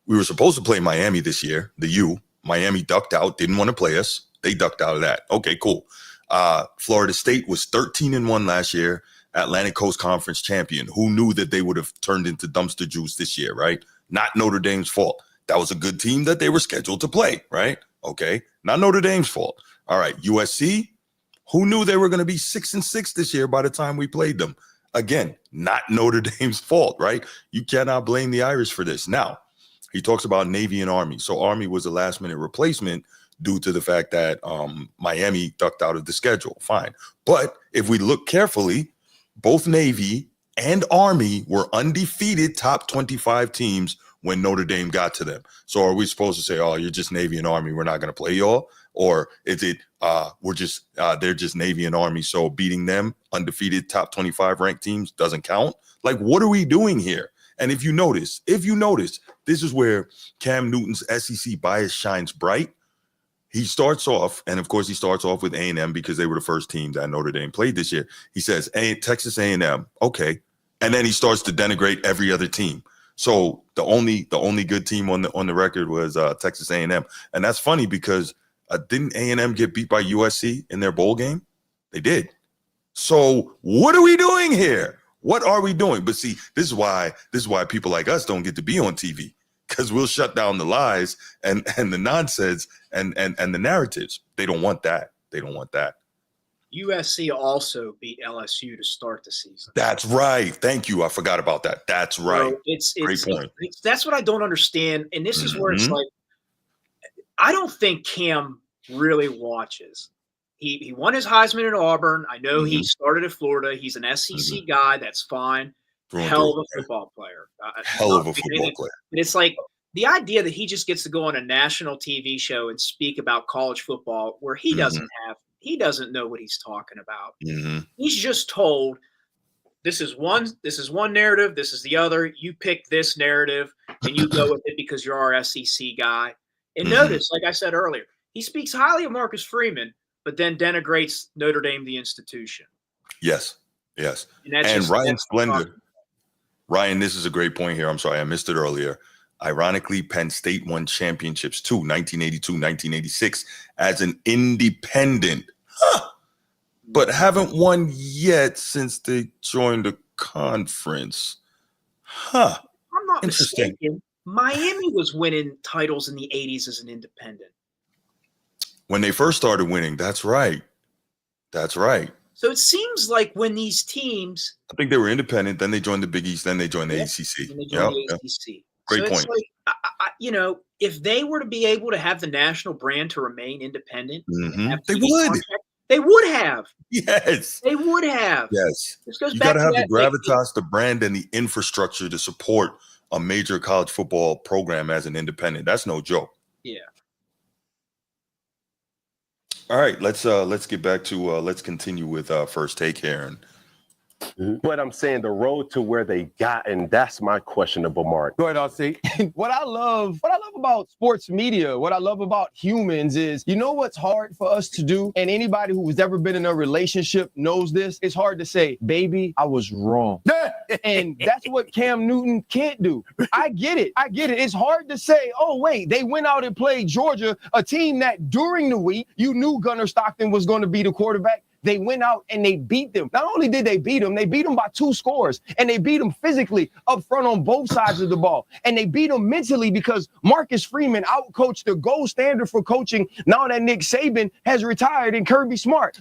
we were supposed to play Miami this year, the U. Miami ducked out, didn't want to play us. They ducked out of that. Okay, cool. Florida State was 13-1 last year, Atlantic Coast Conference champion. Who knew that they would have turned into dumpster juice this year, right? Not Notre Dame's fault. That was a good team that they were scheduled to play, right? Okay, not Notre Dame's fault. All right, USC, who knew they were going to be 6-6 this year by the time we played them? Again, not Notre Dame's fault, right? You cannot blame the Irish for this. Now, he talks about Navy and Army. So Army was a last-minute replacement due to the fact that Miami ducked out of the schedule. Fine. But if we look carefully, both Navy and Army were undefeated top 25 teams when Notre Dame got to them. So are we supposed to say, oh, you're just Navy and Army, we're not going to play y'all? Or is it they're just Navy and Army, so beating them, undefeated top 25 ranked teams, doesn't count? Like, what are we doing here? And if you notice, this is where Cam Newton's SEC bias shines bright. He starts off, and of course he starts off with A&M because they were the first team that Notre Dame played this year. He says, hey, Texas A&M, okay. And then he starts to denigrate every other team. So the only good team on the record was Texas A&M. And that's funny because didn't A&M get beat by USC in their bowl game? They did. So what are we doing here? What are we doing? But see, this is why people like us don't get to be on TV, because we'll shut down the lies and the nonsense and the narratives. They don't want that. They don't want that. USC also beat LSU to start the season. That's right. Thank you. I forgot about that. That's right. So it's great point. That's what I don't understand. And this is where it's like, I don't think Cam really watches. He won his Heisman at Auburn. I know he started at Florida. He's an SEC guy. That's fine. Hell of a football player. Hell of a football player. And it's like the idea that he just gets to go on a national TV show and speak about college football where he doesn't know what he's talking about. He's just told, this is one narrative, this is the other. You pick this narrative and you go with it because you're our SEC guy. And notice, like I said earlier, he speaks highly of Marcus Freeman, but then denigrates Notre Dame, the institution. Yes. And Ryan Splendor. Ryan, this is a great point here. I'm sorry, I missed it earlier. Ironically, Penn State won championships too, 1982, 1986, as an independent. But haven't won yet since they joined the conference. I'm not mistaken. Miami was winning titles in the 80s as an independent. When they first started winning, that's right. So it seems like when these teams, I think they were independent, then they joined the Big East, then they joined the ACC. Great point. Like, if they were to be able to have the national brand to remain independent, they would. They would have. Yes. They would have. Yes. This goes you back got to have that, the gravitas, the brand, and the infrastructure to support a major college football program as an independent. That's no joke. Yeah. All right, let's get back to let's continue with First Take here. And But I'm saying the road to where they got, and that's my questionable mark. Go ahead, RC. What I love about sports media, what I love about humans is, you know what's hard for us to do? And anybody who has ever been in a relationship knows this. It's hard to say, baby, I was wrong. And that's what Cam Newton can't do. I get it. It's hard to say, oh, wait, they went out and played Georgia, a team that during the week, you knew Gunnar Stockton was going to be the quarterback. They went out and they beat them. Not only did they beat them by 2 scores, and they beat them physically up front on both sides of the ball. And they beat them mentally because Marcus Freeman outcoached the gold standard for coaching now that Nick Saban has retired and Kirby Smart.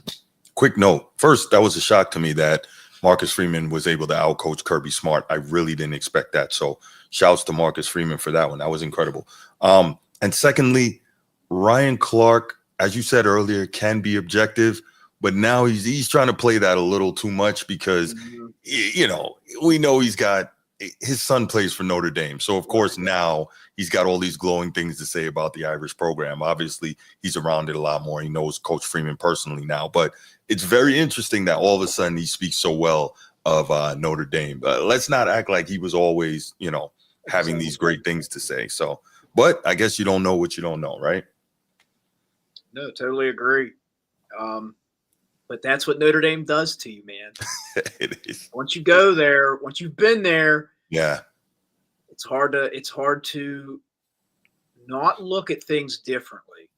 Quick note. First, that was a shock to me that Marcus Freeman was able to outcoach Kirby Smart. I really didn't expect that. So shouts to Marcus Freeman for that one. That was incredible. And secondly, Ryan Clark, as you said earlier, can be objective. But now he's trying to play that a little too much because, we know his son plays for Notre Dame. So, of course, now he's got all these glowing things to say about the Irish program. Obviously, he's around it a lot more. He knows Coach Freeman personally now. But it's very interesting that all of a sudden he speaks so well of Notre Dame. Let's not act like he was always, having these great things to say. So, but I guess you don't know what you don't know, right? No, totally agree. But that's what Notre Dame does to you, man. It is. Once you go there, once you've been there, yeah, it's hard to not look at things differently.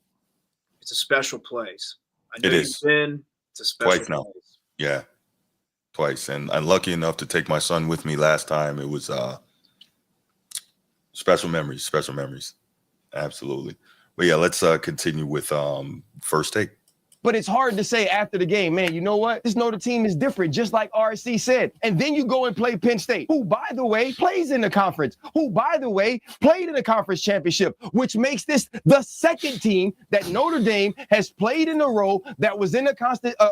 It's a special place. I know it is. It's a special Twice now. place. Yeah, twice. And I'm lucky enough to take my son with me last time. It was special memories. Absolutely. But yeah, let's continue with First Take. But it's hard to say after the game, man, you know what? This Notre team is different, just like RC said. And then you go and play Penn State, who, by the way, plays in the conference, who, by the way, played in the conference championship, which makes this the second team that Notre Dame has played in a row that was in the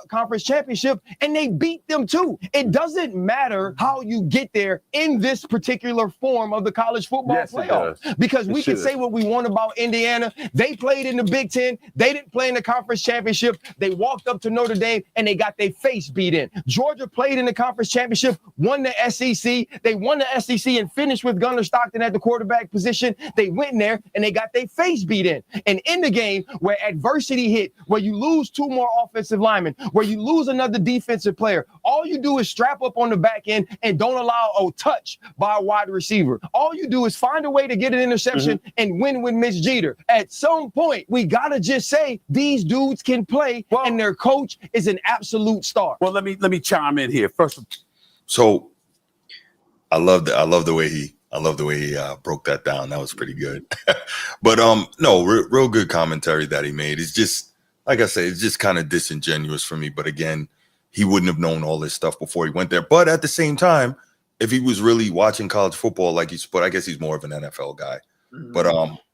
conference championship, and they beat them too. It doesn't matter how you get there in this particular form of the college football playoff, because we can say what we want about Indiana. They played in the Big Ten. They didn't play in the conference championship. They walked up to Notre Dame and they got their face beat in. Georgia played in the conference championship, won the SEC. They won the SEC and finished with Gunnar Stockton at the quarterback position. They went in there and they got their face beat in. And in the game where adversity hit, where you lose 2 more offensive linemen, where you lose another defensive player, all you do is strap up on the back end and don't allow a touch by a wide receiver. All you do is find a way to get an interception and win with Mitch Jeter. At some point, we got to just say these dudes can play, and their coach is an absolute star. Well, let me chime in here first. So I love the way he broke that down. That was pretty good. But no, real good commentary that he made. It's just, like I said, it's just kind of disingenuous for me. But again, he wouldn't have known all this stuff before he went there. But at the same time, if he was really watching college football like he's, but I guess he's more of an NFL guy. But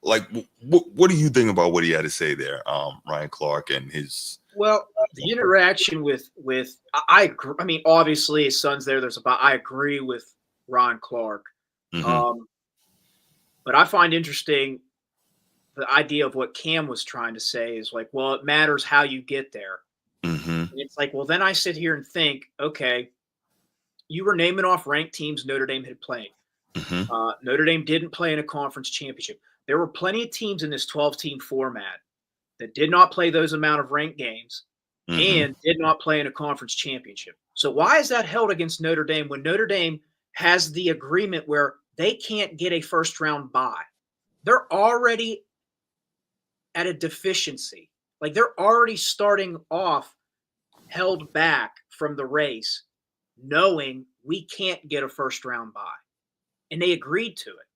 like, what do you think about what he had to say there, Ryan Clark and his? Well, the interaction with I agree. I mean, obviously his son's there. I agree with Ron Clark, but I find interesting the idea of what Cam was trying to say is like, well, it matters how you get there. And it's like, well, then I sit here and think, okay, you were naming off ranked teams Notre Dame had played. Notre Dame didn't play in a conference championship. There were plenty of teams in this 12-team format that did not play those amount of ranked games and did not play in a conference championship. So why is that held against Notre Dame when Notre Dame has the agreement where they can't get a first-round bye? They're already at a deficiency. Like, they're already starting off held back from the race, knowing we can't get a first-round bye. And they agreed to it.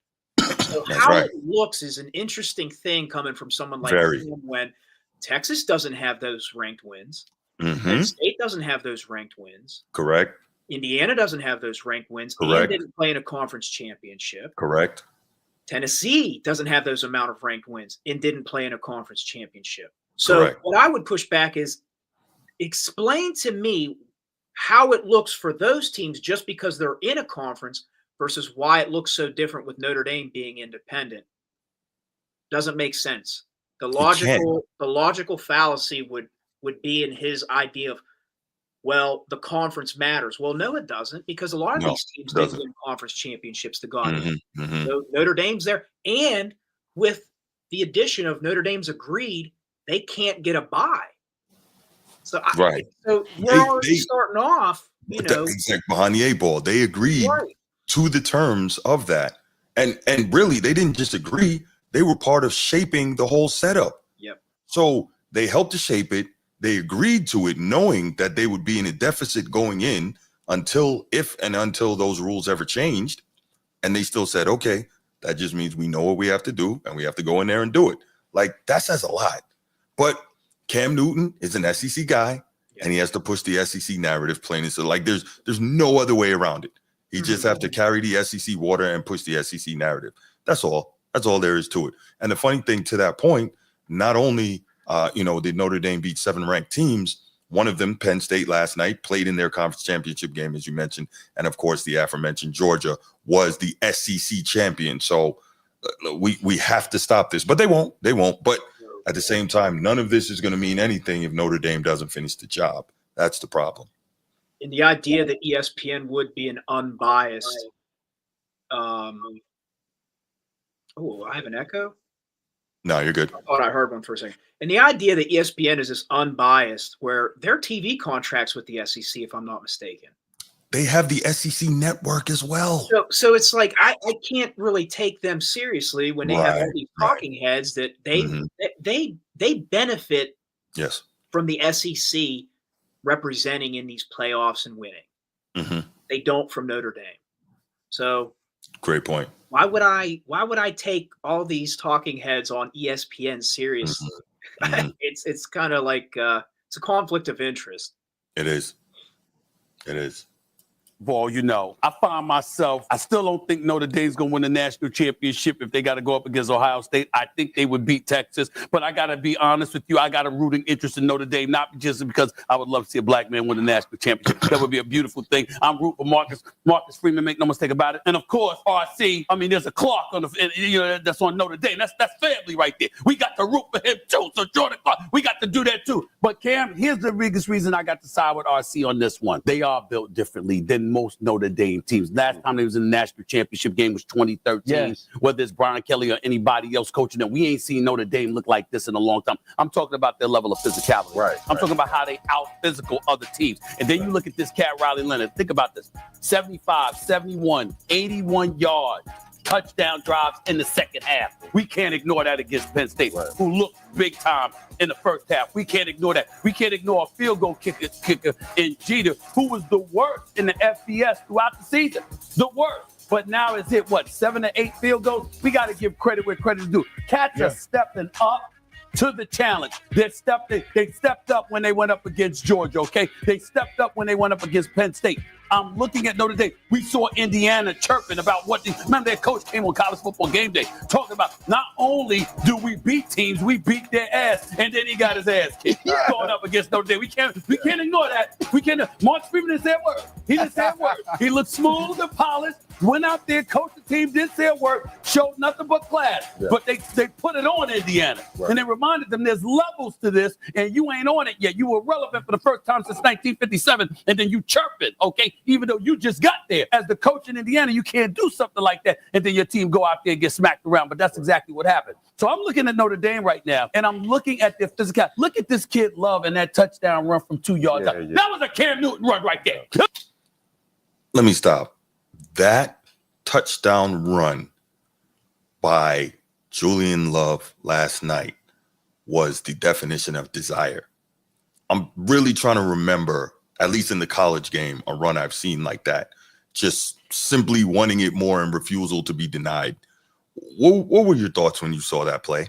So how it looks is an interesting thing coming from someone like him when Texas doesn't have those ranked wins. Penn State doesn't have those ranked wins. Correct. Indiana doesn't have those ranked wins. Correct. And didn't play in a conference championship. Correct. Tennessee doesn't have those amount of ranked wins and didn't play in a conference championship. So what I would push back is explain to me how it looks for those teams just because they're in a conference versus why it looks so different with Notre Dame being independent. Doesn't make sense. The logical fallacy would be in his idea of, well, the conference matters. Well, no, it doesn't, because a lot of these teams did win conference championships to God. So Notre Dame's there. And with the addition of Notre Dame's agreed, they can't get a bye. So, so we're already starting off, exact behind the 8 ball. They agreed to the terms of that. And really, they didn't just agree. They were part of shaping the whole setup. So they helped to shape it. They agreed to it, knowing that they would be in a deficit going in until those rules ever changed. And they still said, okay, that just means we know what we have to do and we have to go in there and do it. Like, that says a lot. But Cam Newton is an SEC guy, and he has to push the SEC narrative plain and simple. Like, there's no other way around it. He just have to carry the SEC water and push the SEC narrative. That's all. That's all there is to it. And the funny thing to that point, not only did Notre Dame beat 7 ranked teams, one of them, Penn State, last night played in their conference championship game, as you mentioned, and of course the aforementioned Georgia was the SEC champion. So we have to stop this, but they won't. But at the same time, none of this is going to mean anything if Notre Dame doesn't finish the job. That's the problem. And the idea that ESPN would be an unbiased I have an echo? No, you're good. I thought I heard one for a second. And the idea that ESPN is this unbiased, where their TV contracts with the SEC, if I'm not mistaken. They have the SEC network as well. So it's like I can't really take them seriously when they have all these talking heads that they benefit from the SEC representing in these playoffs and winning. They don't from Notre Dame. So great point. Why would I take all these talking heads on ESPN seriously? It's kind of like it's It's a conflict of interest. It is. It is. Well, you know, I find myself, I still don't think Notre Dame's going to win the national championship if they got to go up against Ohio State. I think they would beat Texas, but I got to be honest with you. I got a rooting interest in Notre Dame, not just because I would love to see a black man win the national championship. That would be a beautiful thing. I'm rooting for Marcus Freeman, make no mistake about it. And of course, RC, I mean, there's a Clark on that's on Notre Dame. That's family right there. We got to root for him too. So Jordan Clark, we got to do that too. But Cam, here's the biggest reason I got to side with RC on this one. They are built differently than most Notre Dame teams. Last time they was in the national championship game was 2013. Yes. Whether it's Brian Kelly or anybody else coaching them, we ain't seen Notre Dame look like this in a long time. I'm talking about their level of physicality. Right. I'm talking about how they out-physical other teams. And then you look at this cat, Riley Leonard. Think about this. 75, 71, 81 yards. Touchdown drives in the second half. We can't ignore that against Penn State, who looked big time in the first half. We can't ignore that. We can't ignore a field goal kicker in Jeter, who was the worst in the FBS throughout the season. The worst. But now is it, 7 to 8 field goals? We got to give credit where credit is due. Cats are stepping up to the challenge. They stepped up when they went up against Georgia, okay? They stepped up when they went up against Penn State. I'm looking at Notre Dame. We saw Indiana chirping about remember their coach came on College Football Game Day talking about not only do we beat teams, we beat their ass, and then he got his ass kicked going up against Notre Dame. We can't ignore that. We can't. Mark Freeman didn't say a word. He didn't say a word. He looked smooth and polished, went out there, coached the team, didn't say a word, showed nothing but class. Yeah. But they put it on Indiana, and they reminded them there's levels to this, and you ain't on it yet. You were relevant for the first time since 1957, and then you chirping, okay? Even though you just got there. As the coach in Indiana, you can't do something like that, and then your team go out there and get smacked around. But that's exactly what happened. So I'm looking at Notre Dame right now, and I'm looking at their physical. Look at this kid Love and that touchdown run from 2 yards out. Yeah. That was a Cam Newton run right there. Let me stop. That touchdown run by Julian Love last night was the definition of desire. I'm really trying to remember, at least in the college game, a run I've seen like that. Just simply wanting it more and refusal to be denied. What were your thoughts when you saw that play?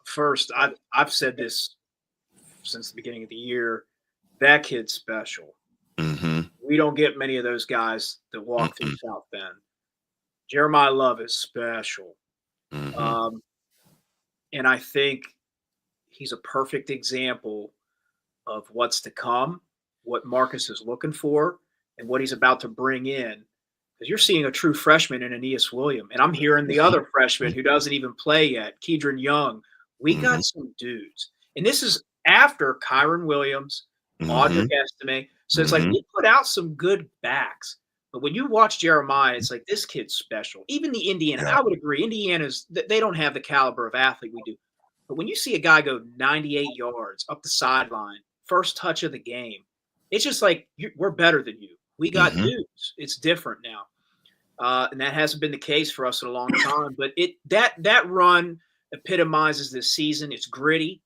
First, I've said this since the beginning of the year. That kid's special. Mm-hmm. We don't get many of those guys that walk through South Bend. Jeremiah Love is special. Mm-hmm. And I think he's a perfect example of what's to come, what Marcus is looking for, and what he's about to bring in. Because you're seeing a true freshman in Aeneas Williams. And I'm hearing the other freshman who doesn't even play yet, Kedron Young. We got some dudes. And this is after Kyron Williams, Audric Estime. So it's like we put out some good backs. But when you watch Jeremiah, it's like this kid's special. Even the Indiana, I would agree. Indiana's, they don't have the caliber of athlete we do. But when you see a guy go 98 yards up the sideline, first touch of the game, it's just like we're better than you. We got dudes. It's different now. And that hasn't been the case for us in a long time. But that run epitomizes this season. It's gritty.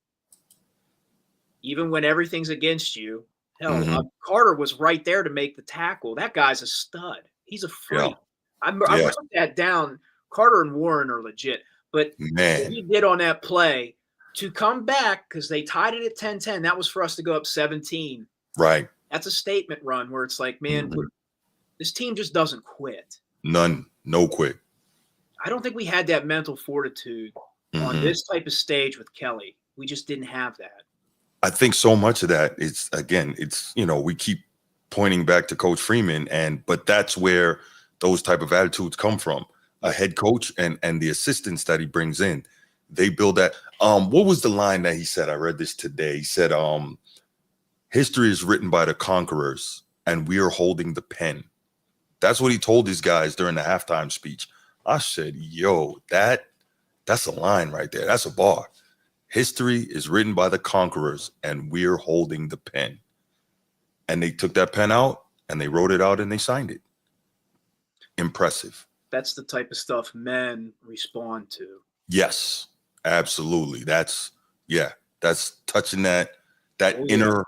Even when everything's against you. Hell, Carter was right there to make the tackle. That guy's a stud. He's a freak. I wrote that down. Carter and Warren are legit. But what he did on that play to come back, because they tied it at 10-10, that was for us to go up 17. Right. That's a statement run where it's like, man, this team just doesn't quit. No quit. I don't think we had that mental fortitude on this type of stage with Kelly. We just didn't have that. I think so much of that is, again, it's, we keep pointing back to Coach Freeman, but that's where those type of attitudes come from. A head coach and the assistants that he brings in, they build that. What was the line that he said? I read this today. He said, history is written by the conquerors and we are holding the pen. That's what he told his guys during the halftime speech. I said, yo, that's a line right there. That's a bar. History is written by the conquerors and we're holding the pen. And they took that pen out and they wrote it out and they signed it. Impressive. That's the type of stuff men respond to. Yes, absolutely. That's touching that inner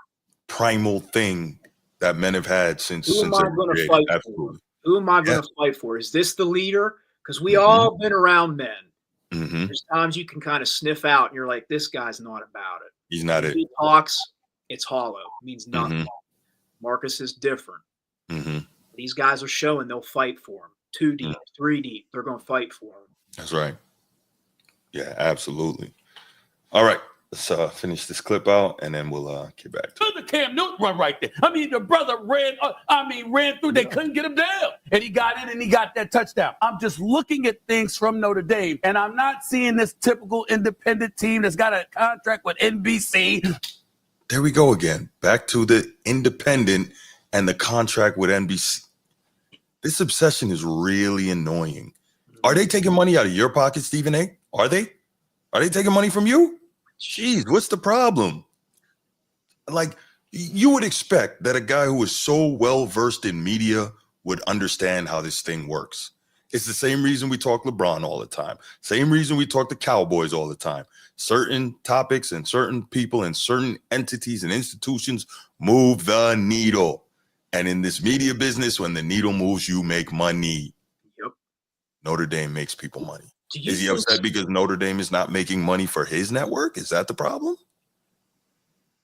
primal thing that men have had since. Who am I going to fight for? Who am I going to fight for? Is this the leader? Because we all been around men. Mm-hmm. There's times you can kind of sniff out and you're like, this guy's not about it. He's not When it. he talks, it's hollow. It means nothing. Mm-hmm. Marcus is different. Mm-hmm. These guys are showing they'll fight for him. 2 deep, 3 deep. They're going to fight for him. That's right. Yeah, absolutely. All right. Let's finish this clip out, and then we'll get back to it. The Cam Newton run right there. I mean, the brother ran through. They couldn't get him down. And he got in and he got that touchdown. I'm just looking at things from Notre Dame, and I'm not seeing this typical independent team that's got a contract with NBC. There we go again. Back to the independent and the contract with NBC. This obsession is really annoying. Are they taking money out of your pocket, Stephen A? Are they? Are they taking money from you? Jeez, what's the problem? Like, you would expect that a guy who is so well versed in media would understand how this thing works. It's the same reason we talk LeBron all the time. Same reason we talk the Cowboys all the time. Certain topics and certain people and certain entities and institutions move the needle. And in this media business, when the needle moves, you make money. Yep. Notre Dame makes people money. Is he upset because Notre Dame is not making money for his network? Is that the problem?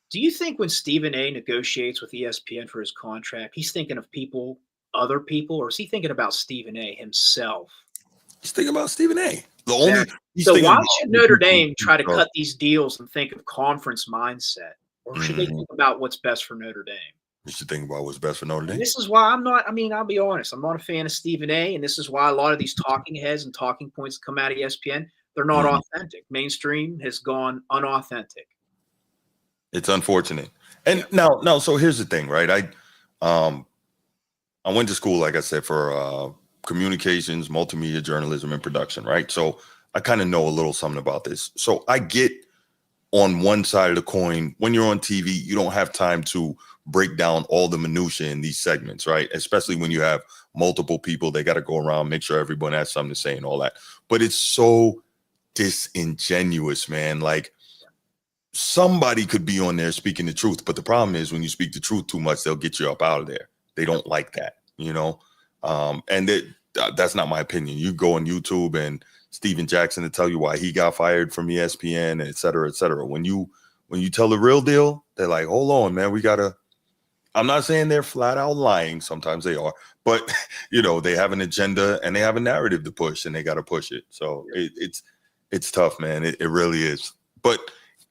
Do you think when Stephen A negotiates with ESPN for his contract, he's thinking of other people, or is he thinking about Stephen A himself? He's thinking about Stephen A. So why should Notre Dame try to cut these deals and think of conference mindset? Or should they think about what's best for Notre Dame? You should think about what's best for Notre Dame. And this is why I'll be honest, I'm not a fan of Stephen A. And this is why a lot of these talking heads and talking points that come out of ESPN, they're not authentic. Mainstream has gone unauthentic. It's unfortunate. And now, so here's the thing, right? I went to school, like I said, for communications, multimedia journalism, and production, right? So I kind of know a little something about this. So I get on one side of the coin, when you're on TV, you don't have time to break down all the minutia in these segments, right? Especially when you have multiple people, they got to go around, make sure everyone has something to say and all that. But it's so disingenuous, man. Like, somebody could be on there speaking the truth, but the problem is when you speak the truth too much, they'll get you up out of there. They don't like that, you know? And that's not my opinion. You go on YouTube and Steven Jackson to tell you why he got fired from ESPN, et cetera, et cetera. When you tell the real deal, they're like, hold on, man, I'm not saying they're flat out lying. Sometimes they are, but you know, they have an agenda and they have a narrative to push and they got to push it. So it's tough, man. It really is. But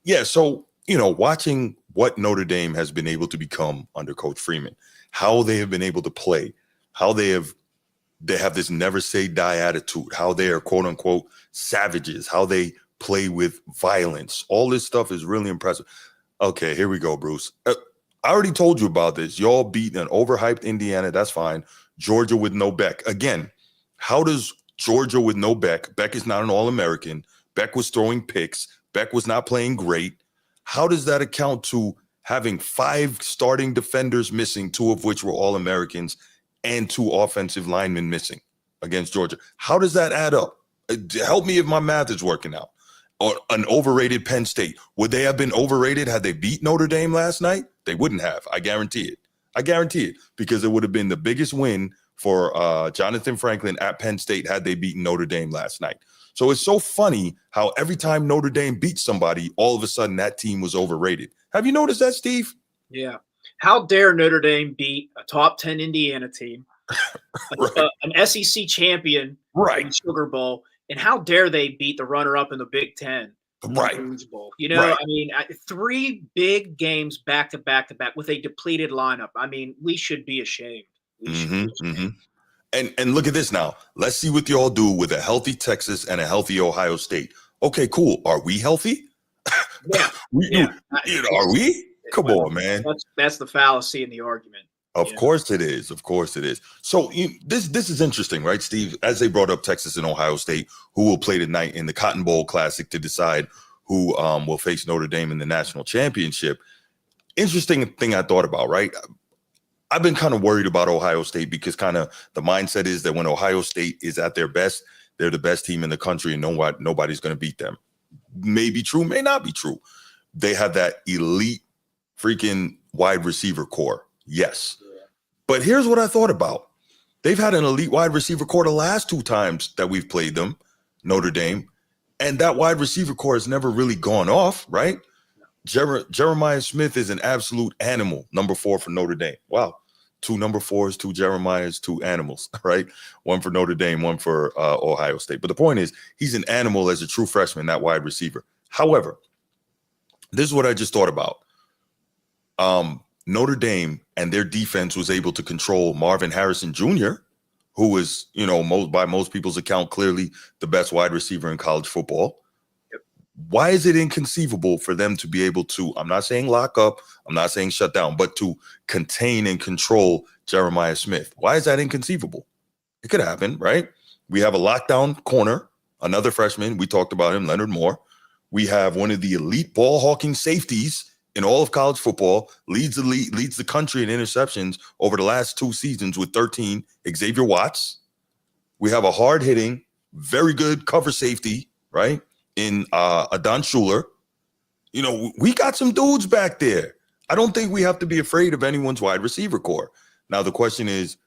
yeah, so, you know, watching what Notre Dame has been able to become under Coach Freeman, how they have been able to play, how they have this never say die attitude, how they are quote unquote savages, how they play with violence. All this stuff is really impressive. Okay, here we go, Bruce. I already told you about this. Y'all beat an overhyped Indiana. That's fine. Georgia with no Beck. Again, how does Georgia with no Beck? Beck is not an All-American. Beck was throwing picks. Beck was not playing great. How does that account to having 5 starting defenders missing, 2 of which were All-Americans, and 2 offensive linemen missing against Georgia? How does that add up? Help me if my math is working out. Or an overrated Penn State. Would they have been overrated had they beat Notre Dame last night? They wouldn't have. I guarantee it. I guarantee it, because it would have been the biggest win for Jonathan Franklin at Penn State had they beaten Notre Dame last night. So it's so funny how every time Notre Dame beats somebody, all of a sudden that team was overrated. Have you noticed that, Steve? Yeah. How dare Notre Dame beat a top 10 Indiana team, Right. an SEC champion in the Sugar Bowl, and how dare they beat the runner-up in the Big Ten? Right. Bowl. You know, I mean, 3 big games back to back with a depleted lineup. I mean, we should be ashamed. And look at this now. Let's see what y'all do with a healthy Texas and a healthy Ohio State. Okay, cool. Are we healthy? Yeah. Are we? Come on, man. That's the fallacy in the argument. Of course it is. Of course it is. So this is interesting, right, Steve? As they brought up Texas and Ohio State, who will play tonight in the Cotton Bowl Classic to decide who will face Notre Dame in the national championship. Interesting thing I thought about, right? I've been kind of worried about Ohio State because kind of the mindset is that when Ohio State is at their best, they're the best team in the country and nobody's going to beat them. May be true, may not be true. They have that elite freaking wide receiver core. Yes. But here's what I thought about. They've had an elite wide receiver core the last 2 times that we've played them, Notre Dame. And that wide receiver core has never really gone off, right? Jeremiah Smith is an absolute animal. Number 4 for Notre Dame. Wow. 2 number 4s, 2 Jeremiahs, 2 animals, right? 1 for Notre Dame, 1 for Ohio State. But the point is, he's an animal as a true freshman, that wide receiver. However, this is what I just thought about. Notre Dame and their defense was able to control Marvin Harrison Jr., who was, by most people's account, clearly the best wide receiver in college football. Why is it inconceivable for them to be able to, I'm not saying lock up, I'm not saying shut down, but to contain and control Jeremiah Smith? Why is that inconceivable? It could happen, right? We have a lockdown corner, another freshman. We talked about him, Leonard Moore. We have one of the elite ball hawking safeties in all of college football, leads the country in interceptions over the last 2 seasons with 13, Xavier Watts. We have a hard-hitting, very good cover safety, right, in Adon Schuler. We got some dudes back there. I don't think we have to be afraid of anyone's wide receiver core. Now, the question is,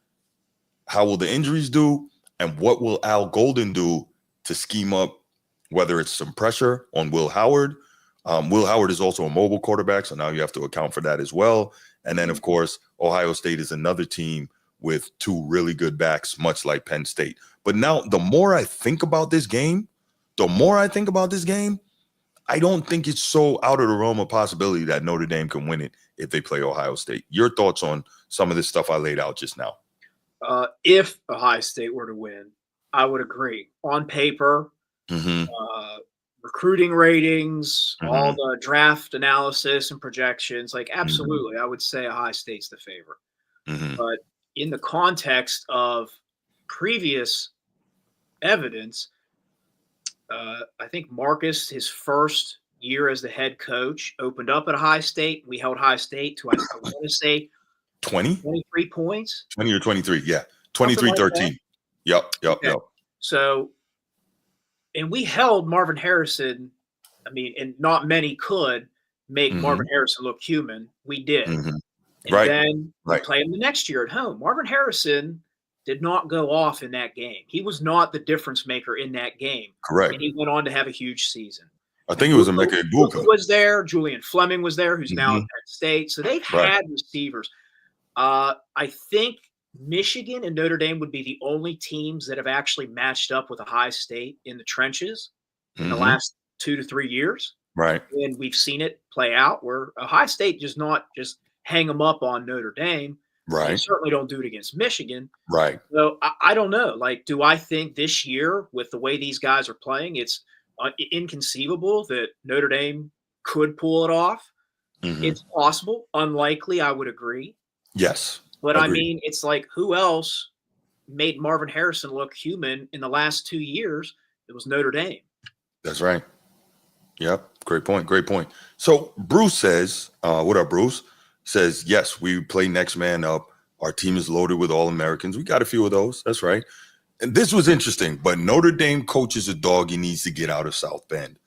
how will the injuries do, and what will Al Golden do to scheme up, whether it's some pressure on Will Howard? Will Howard is also a mobile quarterback, so now you have to account for that as well. And then, of course, Ohio State is another team with 2 really good backs, much like Penn State. But now, the more I think about this game, I don't think it's so out of the realm of possibility that Notre Dame can win it if they play Ohio State. Your thoughts on some of this stuff I laid out just now? If Ohio State were to win, I would agree. On paper, recruiting ratings, all the draft analysis and projections, absolutely, I would say Ohio State's the favorite. But in the context of previous evidence, I think Marcus, his first year as the head coach, opened up at Ohio State. We held Ohio State to, I want to say, 23 points. 20 or 23, yeah. 23-13. Yep. So, and we held Marvin Harrison. I mean, and not many could make Marvin Harrison look human. We did. And then we played him the next year at home. Marvin Harrison did not go off in that game. He was not the difference maker in that game. Correct. And he went on to have a huge season. I think it was Emeka Egbuka. Was there. Julian Fleming was there, who's now at Penn State. So they've had receivers. I think Michigan and Notre Dame would be the only teams that have actually matched up with Ohio State in the trenches in the last 2 to 3 years. Right. And we've seen it play out where Ohio State does not just hang them up on Notre Dame. Right. They certainly don't do it against Michigan. Right. So I don't know. Do I think this year, with the way these guys are playing, it's inconceivable that Notre Dame could pull it off? It's possible. Unlikely, I would agree. Yes. But agreed. I mean, it's who else made Marvin Harrison look human in the last 2 years? It was Notre Dame. That's right. Yep. Great point. So Bruce says, what up, Bruce? Says, yes, we play next man up. Our team is loaded with All-Americans. We got a few of those. That's right. And this was interesting, but Notre Dame coaches a dog he needs to get out of South Bend.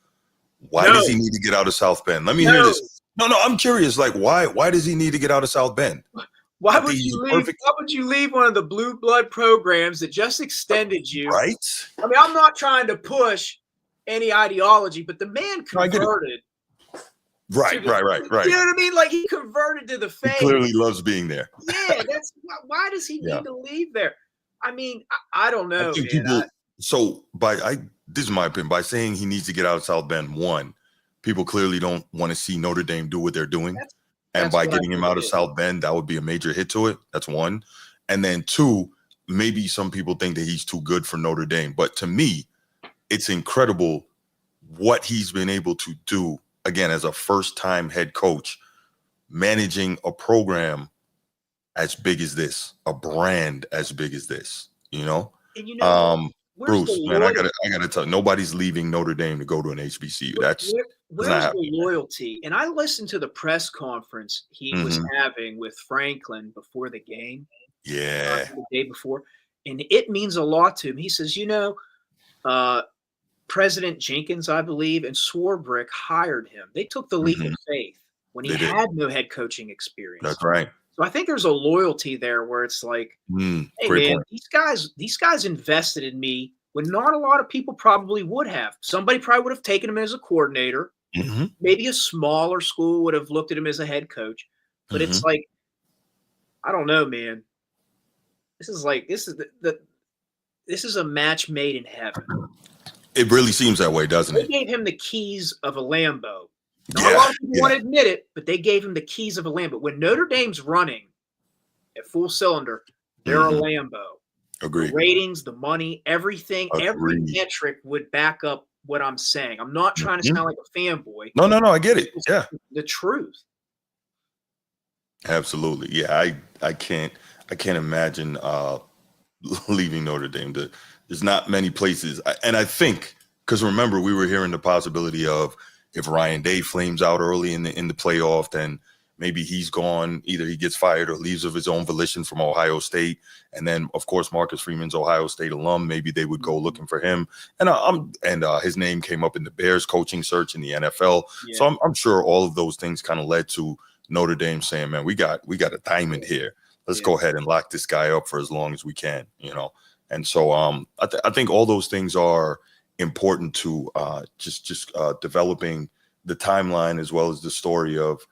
Why does he need to get out of South Bend? Let me hear this. No, I'm curious. Why does he need to get out of South Bend? Why would you leave one of the blue blood programs that just extended you? Right. I mean, I'm not trying to push any ideology, but the man converted. Right. You know what I mean? He converted to the faith. He clearly loves being there. Yeah, why does he need to leave there? I mean, I don't know. I think this is my opinion. By saying he needs to get out of South Bend, one, people clearly don't want to see Notre Dame do what they're doing. And by getting him out of South Bend, that would be a major hit to it. That's one. And then two, maybe some people think that he's too good for Notre Dame. But to me, it's incredible what he's been able to do, again, as a first-time head coach, managing a program as big as this, a brand as big as this, And Bruce, man, I gotta tell you, nobody's leaving Notre Dame to go to an HBCU. Where's the loyalty? And I listened to the press conference he was having with Franklin before the game. Yeah. The day before. And it means a lot to him. He says, President Jenkins, I believe, and Swarbrick hired him. They took the leap of faith when he had no head coaching experience. That's right. So I think there's a loyalty there where it's hey, man, these guys invested in me when not a lot of people probably would have. Somebody probably would have taken him as a coordinator. Mm-hmm. Maybe a smaller school would have looked at him as a head coach. But it's like, I don't know, man. This is a match made in heaven. It really seems that way, doesn't They it? gave him the keys of a Lambo. Not a lot of people want to admit it, but they gave him the keys of a Lambo. When Notre Dame's running at full cylinder, they're a Lambo. Agreed. The ratings, the money, everything, every Agreed. metric would back up what I'm saying. I'm not trying to sound like a fanboy. No, I get it. It's Yeah. the truth. Absolutely. Yeah, I can't imagine leaving Notre Dame. There's not many places. And I think, because remember, we were hearing the possibility of if Ryan Day flames out early in the playoff, then maybe he's gone. Either he gets fired or leaves of his own volition from Ohio State. And then, of course, Marcus Freeman's Ohio State alum. Maybe they would go looking for him. And his name came up in the Bears coaching search in the NFL. Yeah. So I'm sure all of those things kind of led to Notre Dame saying, man, we got a diamond here. Let's go ahead and lock this guy up for as long as we can, And so I think all those things are important to just developing the timeline as well as the story of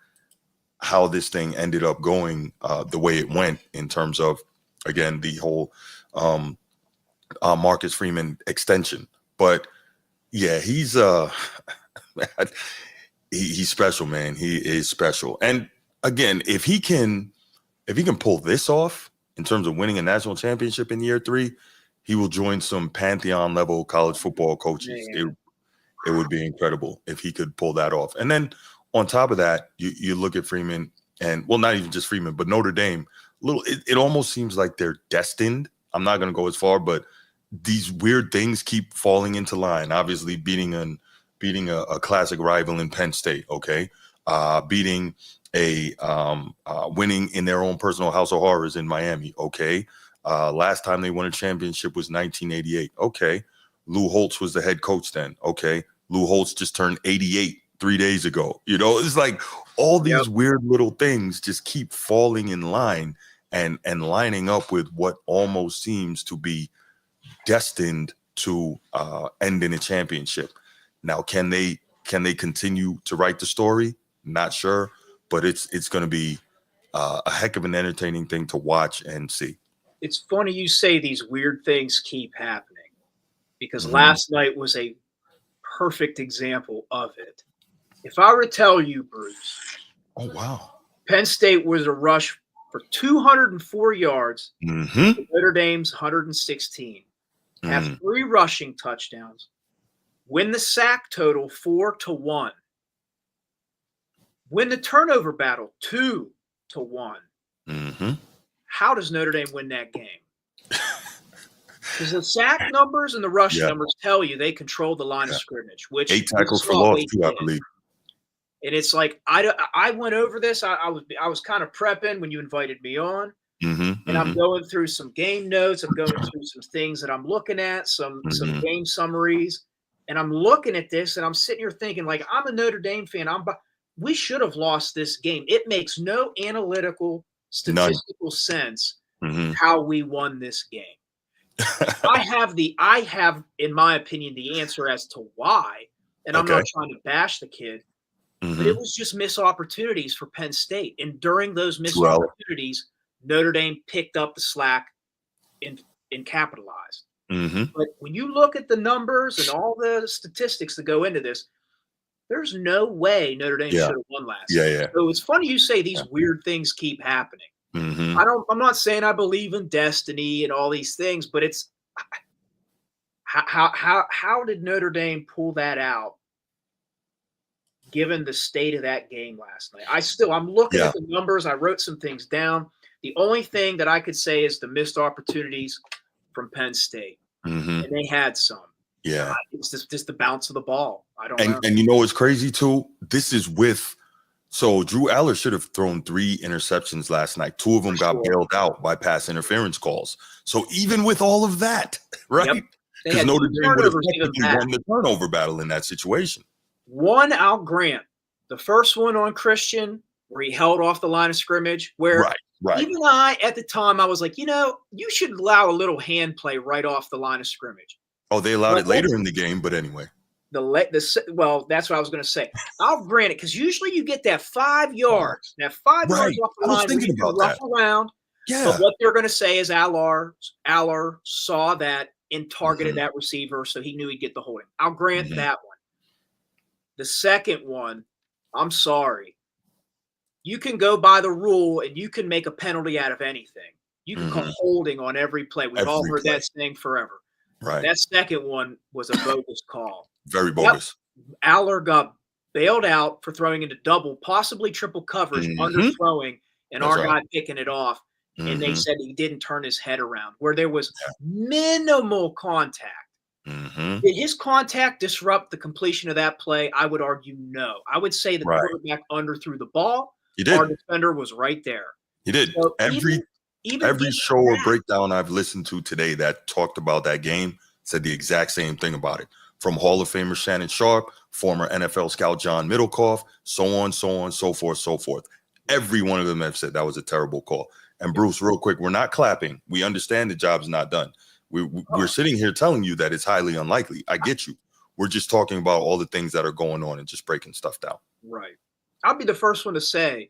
how this thing ended up going the way it went in terms of, again, the whole Marcus Freeman extension. But yeah, he's he's special, man. He is special. And again, if he can pull this off in terms of winning a national championship in year 3, he will join some Pantheon level college football coaches. Man. It would be incredible if he could pull that off. And then on top of that, you look at Freeman and, well, not even just Freeman, but Notre Dame. It almost seems like they're destined. I'm not going to go as far, but these weird things keep falling into line. Obviously, beating a classic rival in Penn State, okay, beating winning in their own personal house of horrors in Miami, okay. Last time they won a championship was 1988, okay. Lou Holtz was the head coach then, okay. Lou Holtz just turned 88 3 days ago. It's like all these weird little things just keep falling in line and lining up with what almost seems to be destined to end in a championship. Now, can they continue to write the story? Not sure, but it's going to be a heck of an entertaining thing to watch and see. It's funny you say these weird things keep happening, because last night was a perfect example of it. If I were to tell you, Bruce, oh wow, Penn State was a rush for 204 yards, Notre Dame's 116, have 3 rushing touchdowns, win the sack total 4-1, win the turnover battle 2-1. How does Notre Dame win that game? Because the sack numbers and the rush numbers tell you they controlled the line of scrimmage, which 8 tackles for loss too, I believe. And it's like I went over this. I was kind of prepping when you invited me on, and I'm going through some game notes. I'm going through some things that I'm looking at, some game summaries, and I'm looking at this, and I'm sitting here thinking, like, I'm a Notre Dame fan. We should have lost this game. It makes no analytical, statistical sense how we won this game. I have, in my opinion, the answer as to why, and I'm not trying to bash the kid. But it was just missed opportunities for Penn State. And during those missed opportunities, Notre Dame picked up the slack and capitalized. But when you look at the numbers and all the statistics that go into this, there's no way Notre Dame should have won last year. So it's funny you say these weird things keep happening. I'm not saying I believe in destiny and all these things, but it's how did Notre Dame pull that out? Given the state of that game last night, I'm looking at the numbers. I wrote some things down. The only thing that I could say is the missed opportunities from Penn State, and they had some. Yeah, it's just the bounce of the ball. I don't know. And what's crazy too? This is so Drew Aller should have thrown 3 interceptions last night. 2 of them got bailed out by pass interference calls. So even with all of that, right? Because Notre Dame would have won the turnover battle in that situation. One, I'll grant. The first one on Christian, where he held off the line of scrimmage, where even I, at the time, I was like, you should allow a little hand play right off the line of scrimmage. Oh, they allowed it later in the game, but anyway. Well, that's what I was going to say. I'll grant it because usually you get that 5 yards, yards off the line where you can rough around. Yeah. But what they're going to say is Aller saw that and targeted that receiver, so he knew he'd get the holding. I'll grant that one. The second one, I'm sorry. You can go by the rule and you can make a penalty out of anything. You can call holding on every play. We've all heard that saying forever. Right. That second one was a bogus call. Very bogus. Aller got bailed out for throwing into double, possibly triple coverage, underthrowing, and our guy picking it off. And they said he didn't turn his head around, where there was minimal contact. Did his contact disrupt the completion of that play? I would argue no. I would say the quarterback underthrew the ball. He did. Our defender was right there. He did. So Every show or breakdown I've listened to today that talked about that game said the exact same thing about it. From Hall of Famer Shannon Sharp, former NFL scout John Middlecoff, so on, so forth. Every one of them have said that was a terrible call. And Bruce, real quick, we're not clapping. We understand the job's not done. We're sitting here telling you that it's highly unlikely. I get you. We're just talking about all the things that are going on and just breaking stuff down. Right. I'll be the first one to say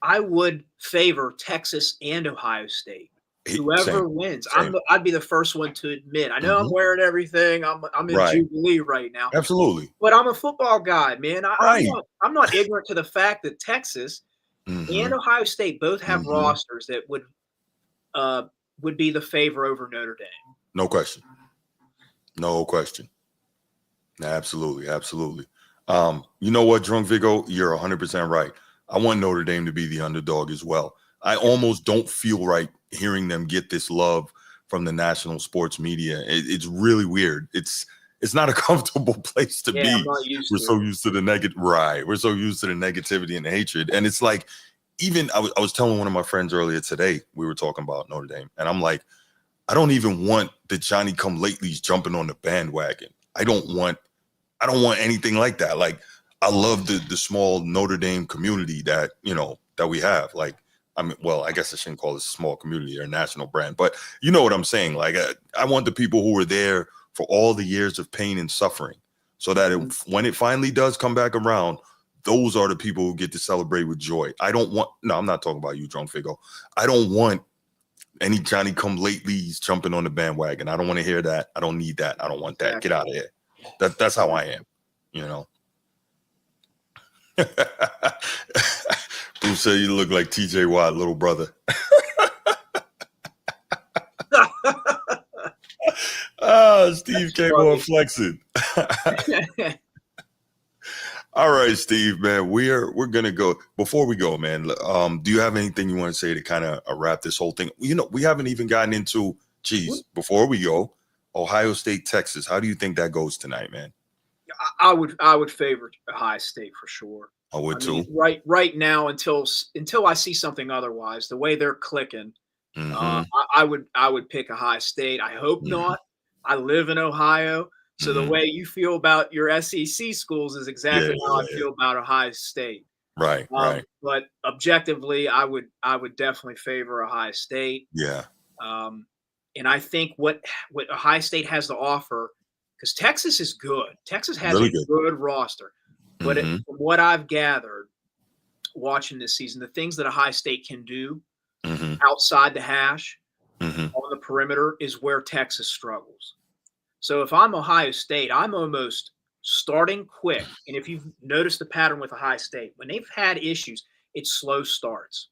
I would favor Texas and Ohio State. Whoever wins, I'd be the first one to admit. I know I'm wearing everything. I'm in Jubilee right now. Absolutely. But I'm a football guy, man. I'm not ignorant to the fact that Texas and Ohio State both have rosters that would be the favor over Notre Dame. No question. Absolutely. You know what, Drunk Vigo? You're 100% right. I want Notre Dame to be the underdog as well. I almost don't feel right hearing them get this love from the national sports media. It's really weird. It's not a comfortable place to be. We're so used to the We're so used to the negativity and the hatred. And it's like, even I was telling one of my friends earlier today, we were talking about Notre Dame, and I'm like, I don't even want the Johnny come latelys jumping on the bandwagon. I don't want anything like that. Like, I love the small Notre Dame community that we have. Like, I mean, well, I guess I shouldn't call this a small community or a national brand, but you know what I'm saying? Like, I want the people who were there for all the years of pain and suffering, so that when it finally does come back around, those are the people who get to celebrate with joy. I'm not talking about you, Drunk Figo. I don't want any Johnny come latelys jumping on the bandwagon. I don't want to hear that. I don't need that. I don't want that. Get out of here. That's how I am, Bruce said you look like TJ Watt, little brother. Steve came on flexing. All right, Steve, man, we're gonna go. Before we go, man, do you have anything you want to say to kind of wrap this whole thing? We haven't even gotten into. Before we go, Ohio State, Texas. How do you think that goes tonight, man? I would favor Ohio State for sure. I would too. Right now, until I see something otherwise, the way they're clicking, I would pick Ohio State. I hope not. I live in Ohio. So the way you feel about your SEC schools is exactly how I feel about Ohio State. Right. But objectively, I would definitely favor Ohio State. Yeah. And I think what Ohio State has to offer, because Texas is good. Texas has really a good roster. But from what I've gathered watching this season, the things that Ohio State can do outside the hash on the perimeter is where Texas struggles. So if I'm Ohio State, I'm almost starting quick. And if you've noticed the pattern with Ohio State, when they've had issues, it's slow starts.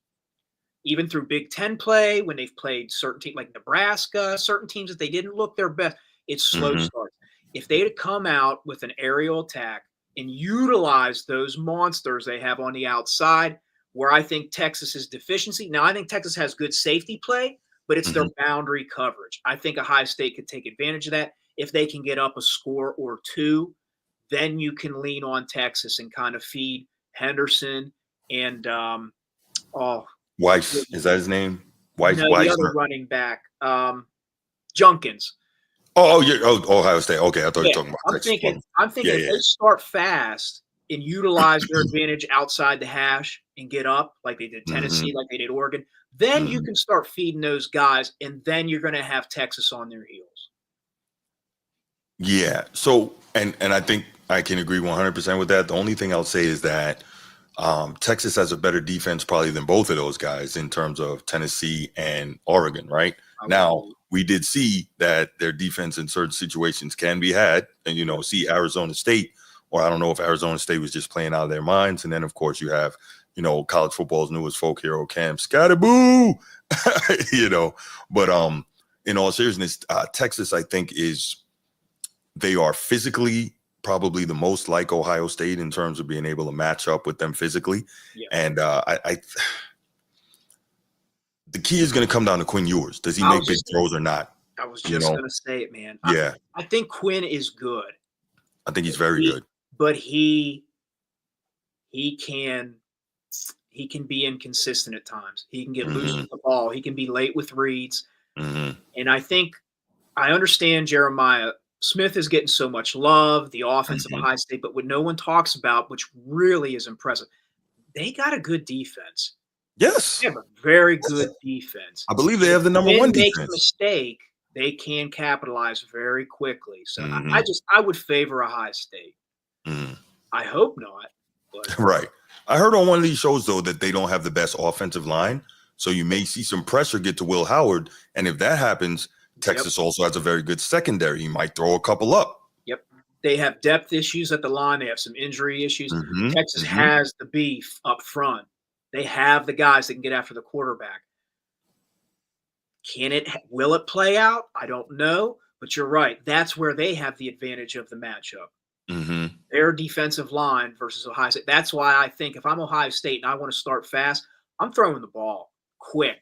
Even through Big Ten play, when they've played certain teams like Nebraska, certain teams that they didn't look their best, it's slow starts. If they'd have come out with an aerial attack and utilize those monsters they have on the outside, where I think Texas's deficiency. Now, I think Texas has good safety play, but it's their boundary coverage. I think Ohio State could take advantage of that. If they can get up a score or two, then you can lean on Texas and kind of feed Henderson and Weiss. Is that his name? Weiss. No, the other running back, Junkins. Oh, yeah. Oh, Ohio State. Okay, I thought you were talking about Texas. I'm thinking if they start fast and utilize their advantage outside the hash and get up like they did Tennessee, like they did Oregon, then you can start feeding those guys, and then you're going to have Texas on their heels. Yeah. So, and I think I can agree 100% with that. The only thing I'll say is that Texas has a better defense probably than both of those guys in terms of Tennessee and Oregon, right? Now, we did see that their defense in certain situations can be had, and, see Arizona State, or I don't know if Arizona State was just playing out of their minds. And then, of course, you have, college football's newest folk hero, Cam Scatterboo, but in all seriousness, Texas, I think, they are physically probably the most like Ohio State in terms of being able to match up with them physically. Yeah. And the key is going to come down to Quinn Ewers. Does he make big throws or not? I was just going to say it, man. Yeah. I think Quinn is good. I think he's very good. But he can be inconsistent at times. He can get loose with the ball. He can be late with reads. And I think I understand Jeremiah Smith is getting so much love, the offense of Ohio State, but what no one talks about, which really is impressive, they got a good defense. Yes. They have a very good defense. I believe they have the number one defense. When they make a mistake, they can capitalize very quickly. So I would favor Ohio State. I hope not. But. Right. I heard on one of these shows, though, that they don't have the best offensive line. So you may see some pressure get to Will Howard. And if that happens, Texas also has a very good secondary. He might throw a couple up. Yep. They have depth issues at the line. They have some injury issues. Texas has the beef up front. They have the guys that can get after the quarterback. Will it play out? I don't know. But you're right. That's where they have the advantage of the matchup. Their defensive line versus Ohio State. That's why I think if I'm Ohio State and I want to start fast, I'm throwing the ball quick.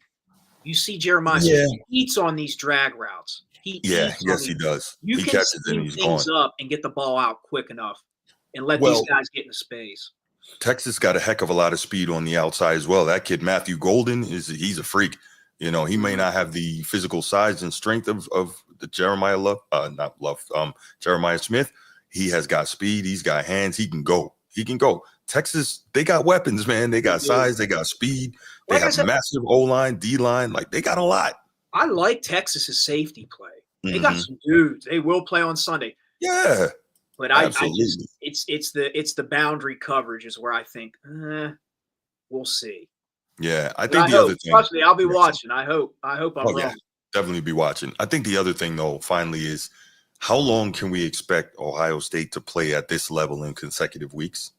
You see Jeremiah he eats on these drag routes. He does. You can speed things up and get the ball out quick enough and let these guys get into space. Texas got a heck of a lot of speed on the outside as well. That kid Matthew Golden he's a freak. He may not have the physical size and strength of the Jeremiah Smith. He has got speed. He's got hands. He can go. Texas, they got weapons, man. They got size. They got speed. They have massive O-line, D-line. Like, they got a lot. I like Texas's safety play. They got some dudes. They will play on Sunday. Yeah. But it's the boundary coverage is where I think we'll see. Yeah, I think the other thing. Trust me, I'll be watching. I hope I'm wrong. Yeah, definitely be watching. I think the other thing, though, finally is how long can we expect Ohio State to play at this level in consecutive weeks?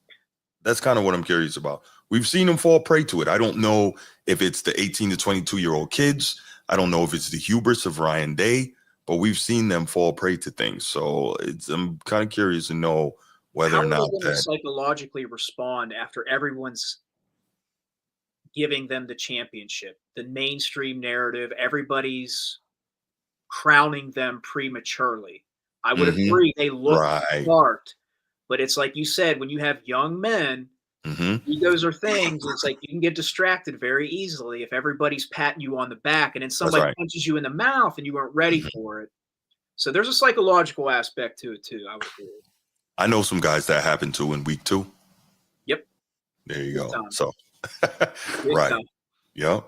That's kind of what I'm curious about. We've seen them fall prey to it. I don't know if it's the 18 to 22-year-old kids. I don't know if it's the hubris of Ryan Day, but we've seen them fall prey to things. So I'm kind of curious to know whether or not how are they going to psychologically respond after everyone's giving them the championship, the mainstream narrative, everybody's crowning them prematurely. I would agree they look smart, but it's like you said, when you have young men, egos are things. It's like you can get distracted very easily if everybody's patting you on the back and then somebody punches you in the mouth and you weren't ready for it. So there's a psychological aspect to it too, I would agree. I know some guys that happened to in week 2. Yep. There you go. So right. Yeah.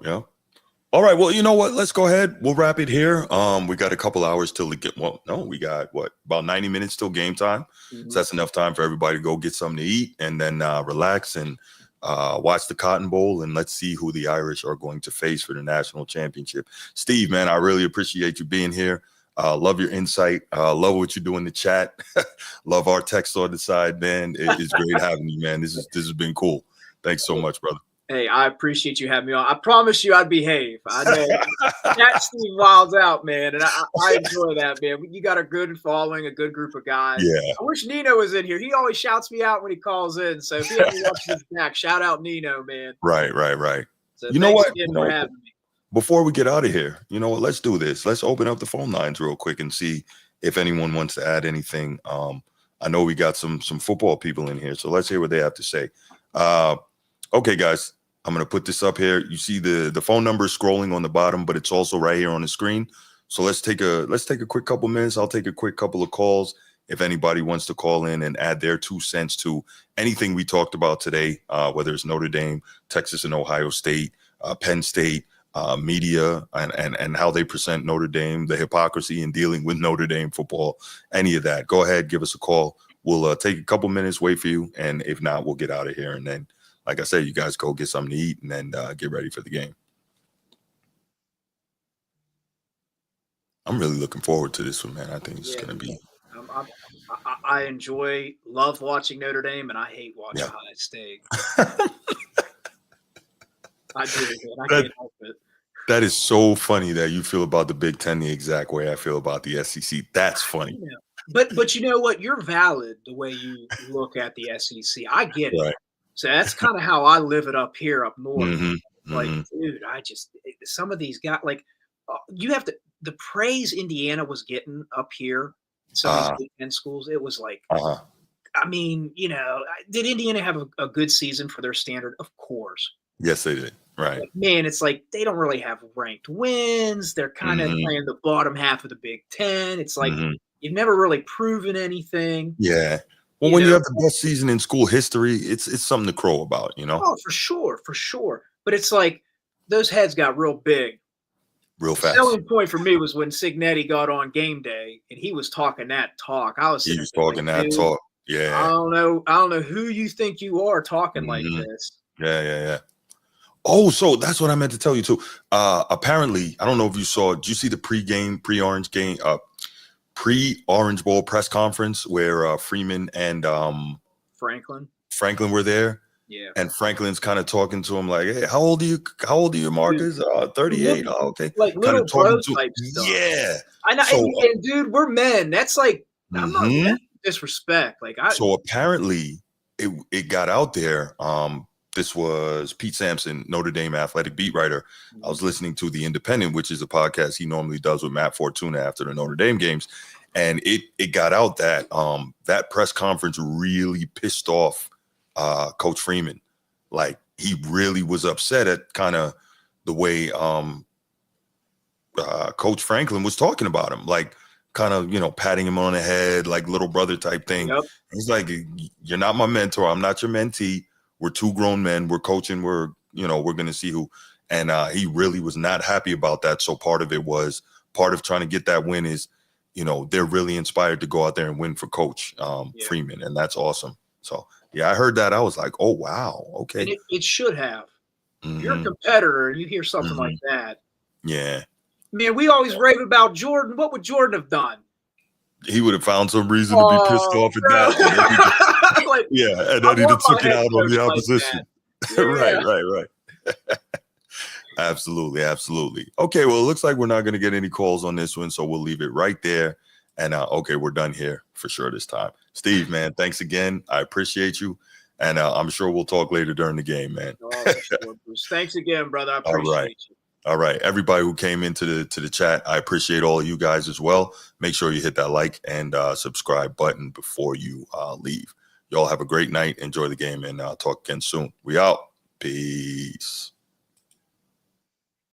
All right. Well, you know what? Let's go ahead. We'll wrap it here. We got a couple hours till we got about 90 minutes till game time. So that's enough time for everybody to go get something to eat and then relax and watch the Cotton Bowl, and let's see who the Irish are going to face for the national championship. Steve, man, I really appreciate you being here. Love your insight. Love what you do in the chat. Love our text on the side, man. It's great having you, man. This has been cool. Thanks so much, brother. Hey, I appreciate you having me on. I promise you I'd behave. I know that Steve wilds out, man, and I enjoy that, man. You got a good following, a good group of guys. Yeah. I wish Nino was in here. He always shouts me out when he calls in. So if he ever watches this back, shout out Nino, man. Right. So you know what? For having me. Before we get out of here, you know what? Let's do this. Let's open up the phone lines real quick and see if anyone wants to add anything. I know we got some football people in here, so let's hear what they have to say. Okay, guys. I'm going to put this up here. You see the phone number scrolling on the bottom, but it's also right here on the screen. So let's take a quick couple minutes. I'll take a quick couple of calls. If anybody wants to call in and add their 2 cents to anything we talked about today, whether it's Notre Dame, Texas and Ohio State, Penn State, media and how they present Notre Dame, the hypocrisy in dealing with Notre Dame football, any of that, go ahead, give us a call. We'll take a couple minutes, wait for you, and if not, we'll get out of here. And then, like I said, you guys go get something to eat and then get ready for the game. I'm really looking forward to this one, man. I think it's going to be. I love watching Notre Dame, and I hate watching Ohio State. I do, man. I can't help it. That is so funny that you feel about the Big Ten the exact way I feel about the SEC. That's funny. Yeah. But you know what? You're valid the way you look at the SEC. I get it. Right. So that's kind of how I live it up here, up north. Mm-hmm. Like, dude, some of these guys, like, you have to, the praise Indiana was getting up here, some of these Big Ten schools, it was like, I mean, did Indiana have a good season for their standard? Of course. Yes, they did. Right. But man, it's like they don't really have ranked wins. They're kind of playing the bottom half of the Big Ten. It's like you've never really proven anything. Yeah. Well, when you have the best season in school history, it's something to crow about, Oh, for sure. But it's like those heads got real big. Real fast. The selling point for me was when Signetti got on game day and he was talking that talk. He was talking that talk. Yeah. I don't know who you think you are talking like this. Yeah. Oh, so that's what I meant to tell you too. Apparently, I don't know if you saw. Did you see the pre-Orange Bowl press conference where Freeman and Franklin were there? Yeah. And Franklin's kind of talking to him like, "Hey, how old are you, Marcus? 38. Oh, okay." Like little bro type stuff. Yeah. I know. So, and dude, we're men. That's like I'm not disrespect. Like So apparently, it got out there. This was Pete Sampson, Notre Dame athletic beat writer. I was listening to The Independent, which is a podcast he normally does with Matt Fortuna after the Notre Dame games. And it got out that that press conference really pissed off Coach Freeman. Like, he really was upset at kind of the way Coach Franklin was talking about him, like kind of, patting him on the head, like little brother type thing. Yep. He's like, "You're not my mentor. I'm not your mentee. We're two grown men. We're coaching. We're going to see who." And he really was not happy about that. So part of trying to get that win is, they're really inspired to go out there and win for Coach Freeman. And that's awesome. So, yeah, I heard that. I was like, oh, wow. Okay. And it should have. You're a competitor and you hear something like that. Yeah. Man, we always rave about Jordan. What would Jordan have done? He would have found some reason to be pissed off at that. Like, and then he took it out on the opposition. Like Right. Absolutely. Okay, well, it looks like we're not going to get any calls on this one, so we'll leave it right there. And okay, we're done here for sure this time. Steve, man, thanks again. I appreciate you. And I'm sure we'll talk later during the game, man. Sure, Bruce. Thanks again, brother. I appreciate you. All right. Everybody who came into the chat, I appreciate all of you guys as well. Make sure you hit that like and subscribe button before you leave. Y'all have a great night. Enjoy the game and talk again soon. We out. Peace.